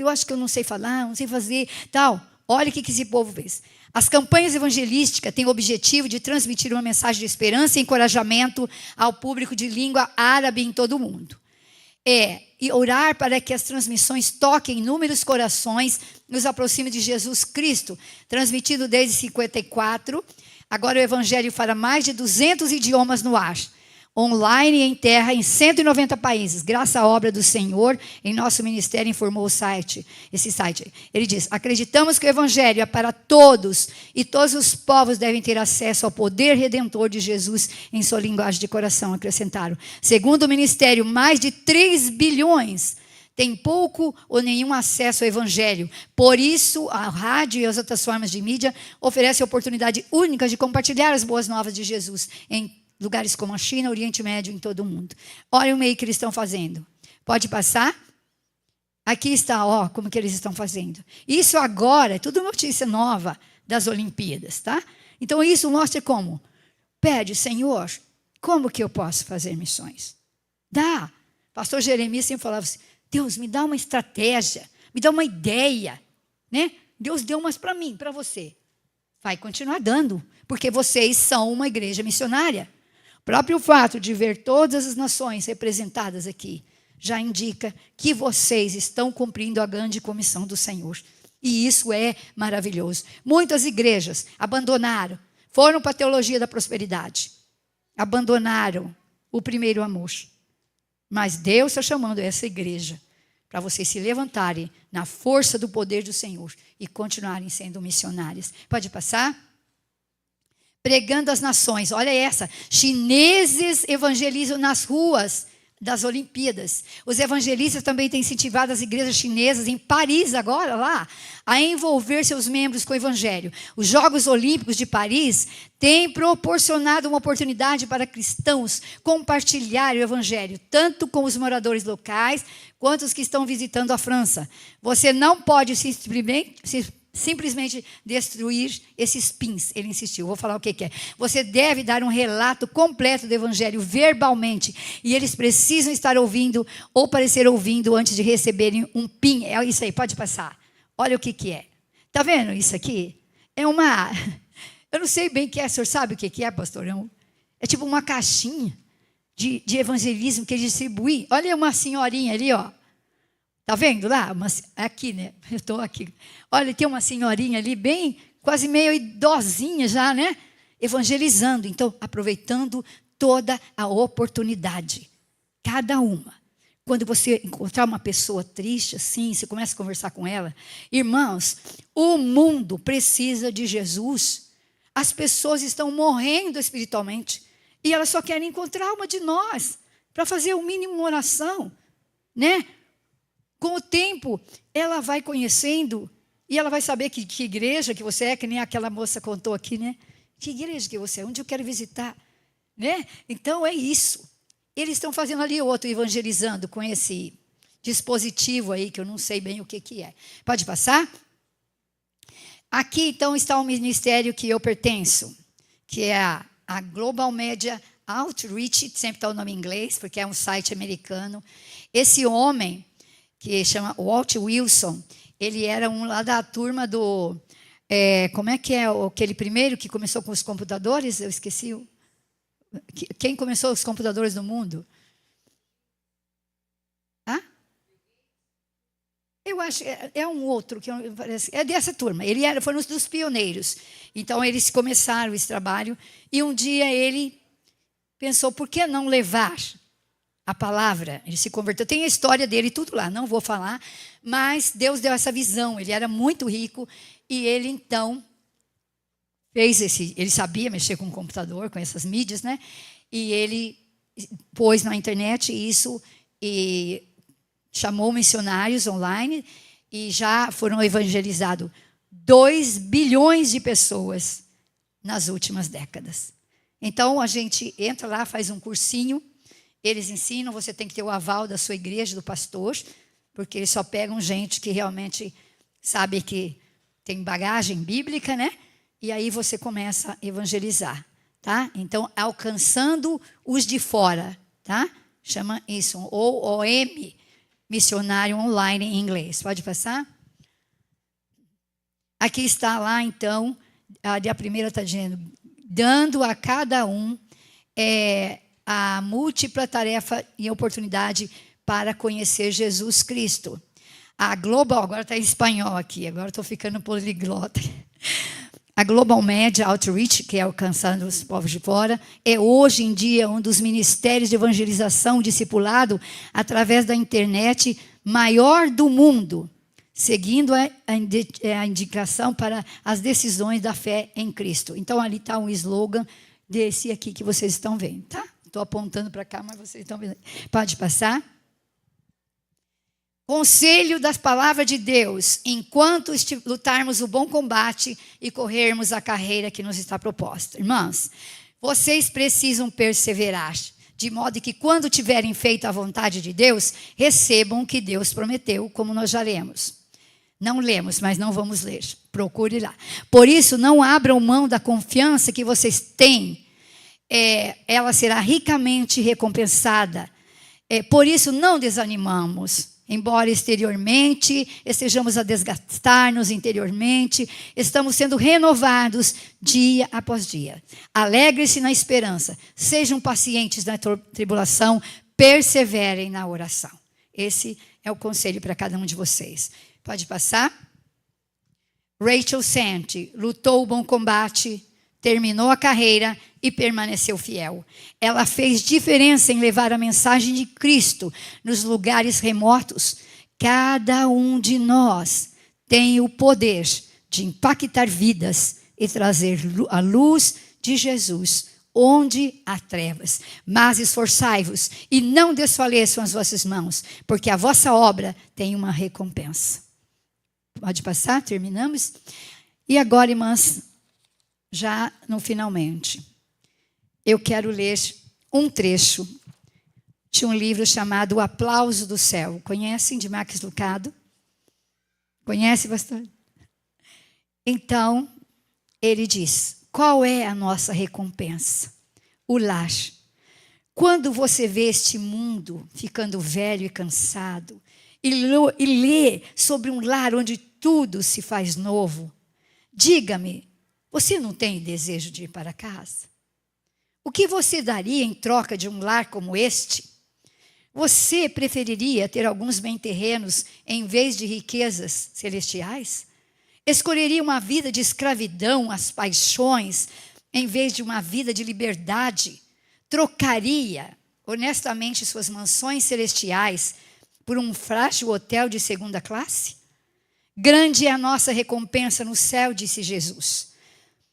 acho que eu não sei falar, não sei fazer, tal. Olha o que esse povo fez. As campanhas evangelísticas têm o objetivo de transmitir uma mensagem de esperança e encorajamento ao público de língua árabe em todo o mundo. E orar para que as transmissões toquem inúmeros corações, nos aproxime de Jesus Cristo, transmitido desde 54. Agora o Evangelho para mais de 200 idiomas no ar, online e em terra, em 190 países. Graças à obra do Senhor, em nosso ministério, informou esse site. Ele diz, acreditamos que o Evangelho é para todos e todos os povos devem ter acesso ao poder redentor de Jesus em sua linguagem de coração, acrescentaram. Segundo o ministério, mais de 3 bilhões têm pouco ou nenhum acesso ao Evangelho. Por isso, a rádio e as outras formas de mídia oferecem oportunidade única de compartilhar as boas novas de Jesus em lugares como a China, Oriente Médio, em todo o mundo. Olha o meio que eles estão fazendo. Pode passar? Aqui está, ó, como que eles estão fazendo. Isso agora é tudo notícia nova das Olimpíadas, tá? Então isso mostra como. Pede, Senhor, como que eu posso fazer missões? Dá. Pastor Jeremias sempre falava assim, Deus, me dá uma estratégia, me dá uma ideia, né? Deus deu umas para mim, para você. Vai continuar dando, porque vocês são uma igreja missionária. O próprio fato de ver todas as nações representadas aqui já indica que vocês estão cumprindo a grande comissão do Senhor. E isso é maravilhoso. Muitas igrejas abandonaram, foram para a teologia da prosperidade. Abandonaram o primeiro amor. Mas Deus está chamando essa igreja para vocês se levantarem na força do poder do Senhor e continuarem sendo missionários. Pode passar? Pregando às nações. Olha essa. Chineses evangelizam nas ruas das Olimpíadas. Os evangelistas também têm incentivado as igrejas chinesas em Paris agora, lá, a envolver seus membros com o evangelho. Os Jogos Olímpicos de Paris têm proporcionado uma oportunidade para cristãos compartilhar o evangelho, tanto com os moradores locais, quanto os que estão visitando a França. Você não pode simplesmente destruir esses pins. Ele insistiu, vou falar o que é. Você deve dar um relato completo do evangelho verbalmente, e eles precisam estar ouvindo ou parecer ouvindo antes de receberem um pin. É isso aí, pode passar. Olha o que é. Está vendo isso aqui? É uma... Eu não sei bem o que é, o senhor sabe o que é, pastor? É tipo uma caixinha de evangelismo que eles distribuem. Olha uma senhorinha ali, ó. Está vendo lá? Aqui, né? Eu estou aqui. Olha, tem uma senhorinha ali, bem, quase meio idosinha já, né? Evangelizando. Então, aproveitando toda a oportunidade. Cada uma. Quando você encontrar uma pessoa triste, assim, você começa a conversar com ela. Irmãos, o mundo precisa de Jesus. As pessoas estão morrendo espiritualmente. E elas só querem encontrar uma de nós para fazer o mínimo uma oração, né? Com o tempo, ela vai conhecendo e ela vai saber que igreja que você é, que nem aquela moça contou aqui, né? Que igreja que você é? Onde eu quero visitar? Né? Então, é isso. eles estão fazendo ali outro, evangelizando com esse dispositivo aí, que eu não sei bem o que é. Pode passar? Aqui, então, está o ministério que eu pertenço, que é a Global Media Outreach, sempre está o nome em inglês, porque é um site americano. Esse homem, que chama Walt Wilson, ele era um lá da turma do... como é que é aquele primeiro que começou com os computadores? Eu esqueci. Quem começou os computadores do mundo? Hã? Eu acho é um outro que é dessa turma. Ele foi um dos pioneiros. Então eles começaram esse trabalho e um dia ele pensou, por que não levar a palavra? Ele se converteu. Tem a história dele tudo lá, não vou falar, mas Deus deu essa visão. Ele era muito rico e ele então ele sabia mexer com o computador, com essas mídias, né? E ele pôs na internet isso e chamou missionários online e já foram evangelizados 2 bilhões de pessoas nas últimas décadas. Então, a gente entra lá, faz um cursinho, eles ensinam, você tem que ter o aval da sua igreja, do pastor, porque eles só pegam gente que realmente sabe que tem bagagem bíblica, né? E aí você começa a evangelizar, tá? Então, alcançando os de fora, tá? Chama isso, ou OM, missionário online em inglês. Pode passar? Aqui está lá, então, a primeira está dizendo, dando a cada um a múltipla tarefa e oportunidade para conhecer Jesus Cristo. A Global, agora está em espanhol aqui, agora estou ficando poliglota. A Global Media Outreach, que é alcançando os povos de fora, é hoje em dia um dos ministérios de evangelização discipulado através da internet maior do mundo, seguindo a indicação para as decisões da fé em Cristo. Então, ali está um slogan desse aqui que vocês estão vendo, tá? Estou apontando para cá, mas vocês estão vendo. Pode passar? Conselho das palavras de Deus, enquanto lutarmos o bom combate e corrermos a carreira que nos está proposta. Irmãs, vocês precisam perseverar, de modo que quando tiverem feito a vontade de Deus, recebam o que Deus prometeu, como nós já lemos. Não lemos, mas não vamos ler. Procure lá. Por isso, não abram mão da confiança que vocês têm. Ela será ricamente recompensada. Por isso, não desanimamos. Embora exteriormente estejamos a desgastar-nos interiormente, estamos sendo renovados dia após dia. Alegre-se na esperança, sejam pacientes na tribulação, perseverem na oração. Esse é o conselho para cada um de vocês. Pode passar? Rachel Sante lutou o bom combate, terminou a carreira e permaneceu fiel. Ela fez diferença em levar a mensagem de Cristo nos lugares remotos. Cada um de nós tem o poder de impactar vidas e trazer a luz de Jesus onde há trevas. Mas esforçai-vos e não desfaleçam as vossas mãos, porque a vossa obra tem uma recompensa. Pode passar? Terminamos? E agora, irmãs, já no finalmente, eu quero ler um trecho de um livro chamado O Aplauso do Céu. Conhecem, de Max Lucado? Conhece, pastor? Então, ele diz, qual é a nossa recompensa? O lar. Quando você vê este mundo ficando velho e cansado, e lê sobre um lar onde tudo se faz novo, diga-me, você não tem desejo de ir para casa? O que você daria em troca de um lar como este? Você preferiria ter alguns bem-terrenos em vez de riquezas celestiais? Escolheria uma vida de escravidão às paixões em vez de uma vida de liberdade? Trocaria, honestamente, suas mansões celestiais por um frágil hotel de segunda classe? Grande é a nossa recompensa no céu, disse Jesus.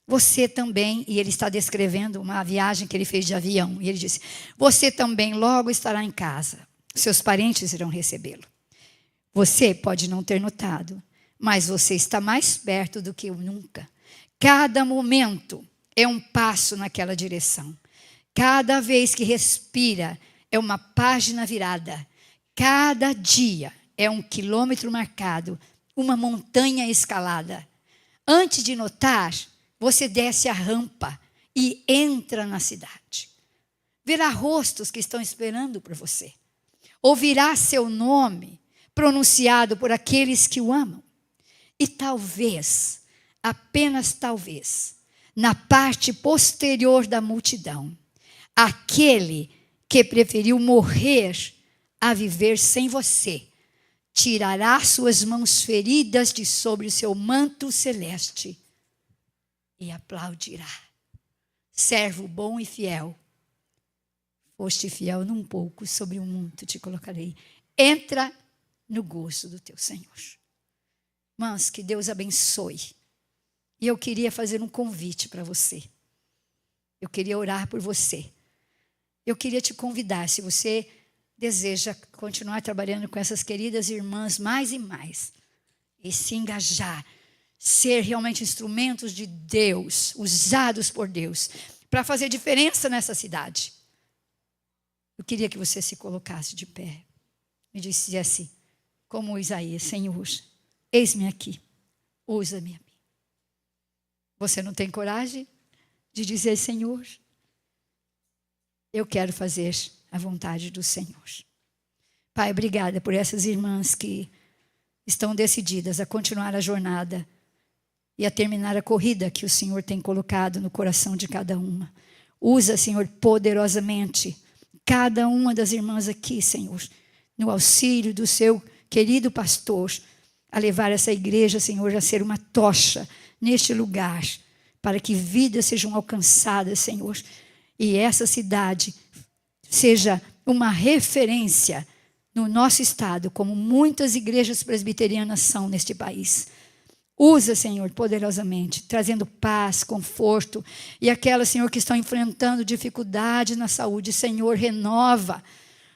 Você também, e ele está descrevendo uma viagem que ele fez de avião, e ele disse, você também logo estará em casa, seus parentes irão recebê-lo. Você pode não ter notado, mas você está mais perto do que nunca. Cada momento é um passo naquela direção. Cada vez que respira é uma página virada. Cada dia é um quilômetro marcado, uma montanha escalada. Antes de notar, você desce a rampa e entra na cidade. Verá rostos que estão esperando por você. Ouvirá seu nome pronunciado por aqueles que o amam. E talvez, apenas talvez, na parte posterior da multidão, aquele que preferiu morrer a viver sem você, tirará suas mãos feridas de sobre o seu manto celeste e aplaudirá. Servo bom e fiel, foste fiel num pouco, sobre um muito te colocarei. Entra no gozo do teu Senhor. Irmãos, que Deus abençoe. E eu queria fazer um convite para você. Eu queria orar por você. Eu queria te convidar, se você deseja continuar trabalhando com essas queridas irmãs mais e mais, e se engajar, ser realmente instrumentos de Deus, usados por Deus, para fazer diferença nessa cidade. Eu queria que você se colocasse de pé e dissesse, como Isaías: Senhor, eis-me aqui, usa-me a mim. Você não tem coragem de dizer: Senhor, eu quero fazer a vontade do Senhor. Pai, obrigada por essas irmãs que estão decididas a continuar a jornada e a terminar a corrida que o Senhor tem colocado no coração de cada uma. Usa, Senhor, poderosamente cada uma das irmãs aqui, Senhor, no auxílio do seu querido pastor, a levar essa igreja, Senhor, a ser uma tocha neste lugar, para que vidas sejam alcançadas, Senhor, e essa cidade seja uma referência no nosso estado, como muitas igrejas presbiterianas são neste país. Usa, Senhor, poderosamente, trazendo paz, conforto, e aquelas, Senhor, que estão enfrentando dificuldade na saúde, Senhor, renova.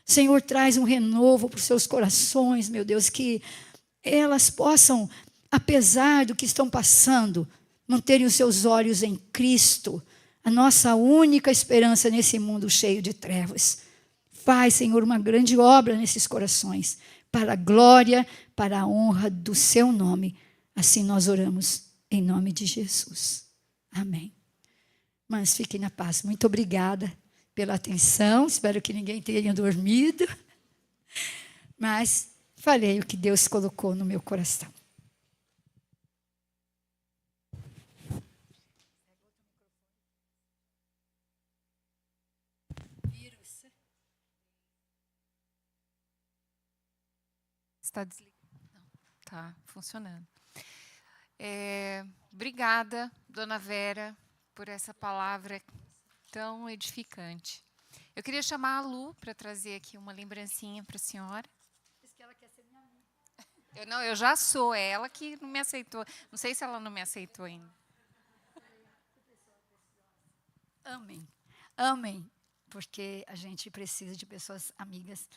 Senhor, traz um renovo para os seus corações, meu Deus, que elas possam, apesar do que estão passando, manterem os seus olhos em Cristo, a nossa única esperança nesse mundo cheio de trevas. Faz, Senhor, uma grande obra nesses corações, para a glória, para a honra do seu nome. Assim nós oramos, em nome de Jesus. Amém. Mas fiquem na paz. Muito obrigada pela atenção. Espero que ninguém tenha dormido. Mas falei o que Deus colocou no meu coração. Está desligado? Não, está funcionando. Obrigada, Dona Vera, por essa palavra tão edificante. Eu queria chamar a Lu para trazer aqui uma lembrancinha para a senhora. Diz que ela quer ser minha amiga. Eu já sou, é ela que não me aceitou. Não sei se ela não me aceitou ainda. Amém. Amém. Porque a gente precisa de pessoas amigas.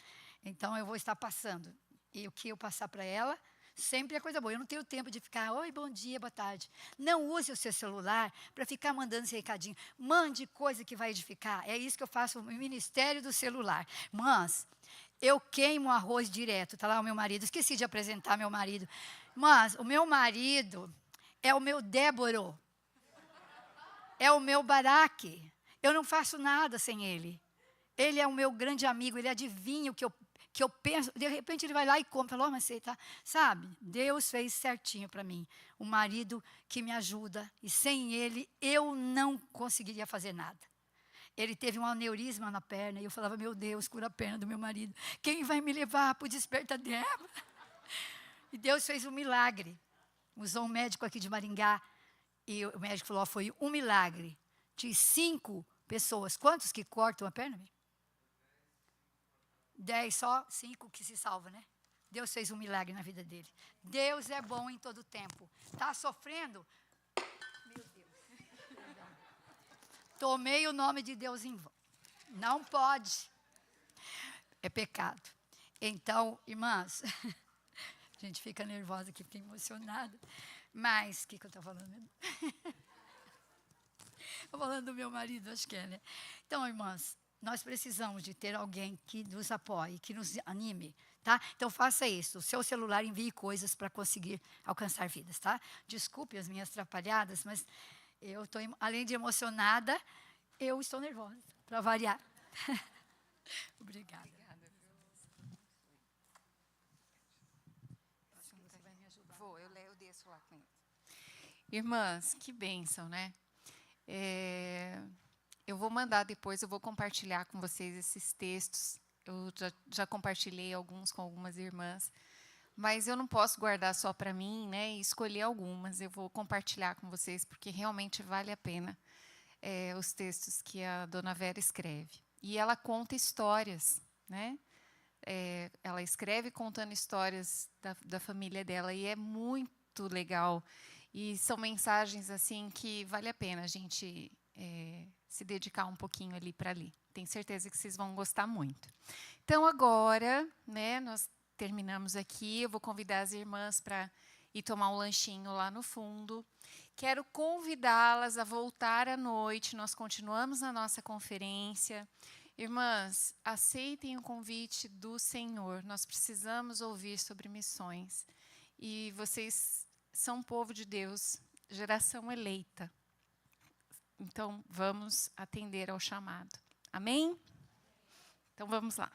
Então, eu vou estar passando. E o que eu passar para ela, sempre é coisa boa. Eu não tenho tempo de ficar, oi, bom dia, boa tarde. Não use o seu celular para ficar mandando esse recadinho. Mande coisa que vai edificar. É isso que eu faço no ministério do celular. Mas eu queimo arroz direto. Está lá o meu marido. Esqueci de apresentar meu marido. Mas o meu marido é o meu Déboro. É o meu Baraque. Eu não faço nada sem ele. Ele é o meu grande amigo. Ele adivinha o que eu penso, de repente ele vai lá e compra, fala, mas você tá, sabe, Deus fez certinho para mim, um marido que me ajuda, e sem ele eu não conseguiria fazer nada. Ele teve um aneurisma na perna, e eu falava, meu Deus, cura a perna do meu marido, quem vai me levar para o Despertadero? E Deus fez um milagre, usou um médico aqui de Maringá, e o médico falou, foi um milagre, de 5 pessoas, quantos que cortam a perna? 10 só, 5 que se salva, né? Deus fez um milagre na vida dele. Deus é bom em todo tempo. Está sofrendo? Meu Deus. Tomei o nome de Deus em vão. Não pode. É pecado. Então, irmãs, a gente fica nervosa aqui, fica emocionada. Mas, o que eu estou falando? Estou falando do meu marido, acho que é, né? Então, irmãs, nós precisamos de ter alguém que nos apoie, que nos anime, tá? Então, faça isso. O seu celular envie coisas para conseguir alcançar vidas, tá? Desculpe as minhas atrapalhadas, mas eu estou, além de emocionada, eu estou nervosa, para variar. Obrigada. Você vai me ajudar. Vou, eu desço lá. Irmãs, que bênção, né? Eu vou mandar depois, eu vou compartilhar com vocês esses textos. Eu já compartilhei alguns com algumas irmãs, mas eu não posso guardar só para mim, né? E escolher algumas. Eu vou compartilhar com vocês, porque realmente vale a pena os textos que a dona Vera escreve. E ela conta histórias, né? Ela escreve contando histórias da família dela, e é muito legal. E são mensagens assim que vale a pena a gente se dedicar um pouquinho ali para ler. Tenho certeza que vocês vão gostar muito. Então, agora, né, nós terminamos aqui. Eu vou convidar as irmãs para ir tomar um lanchinho lá no fundo. Quero convidá-las a voltar à noite. Nós continuamos a nossa conferência. Irmãs, aceitem o convite do Senhor. Nós precisamos ouvir sobre missões. E vocês são povo de Deus, geração eleita. Então, vamos atender ao chamado. Amém? Então, vamos lá.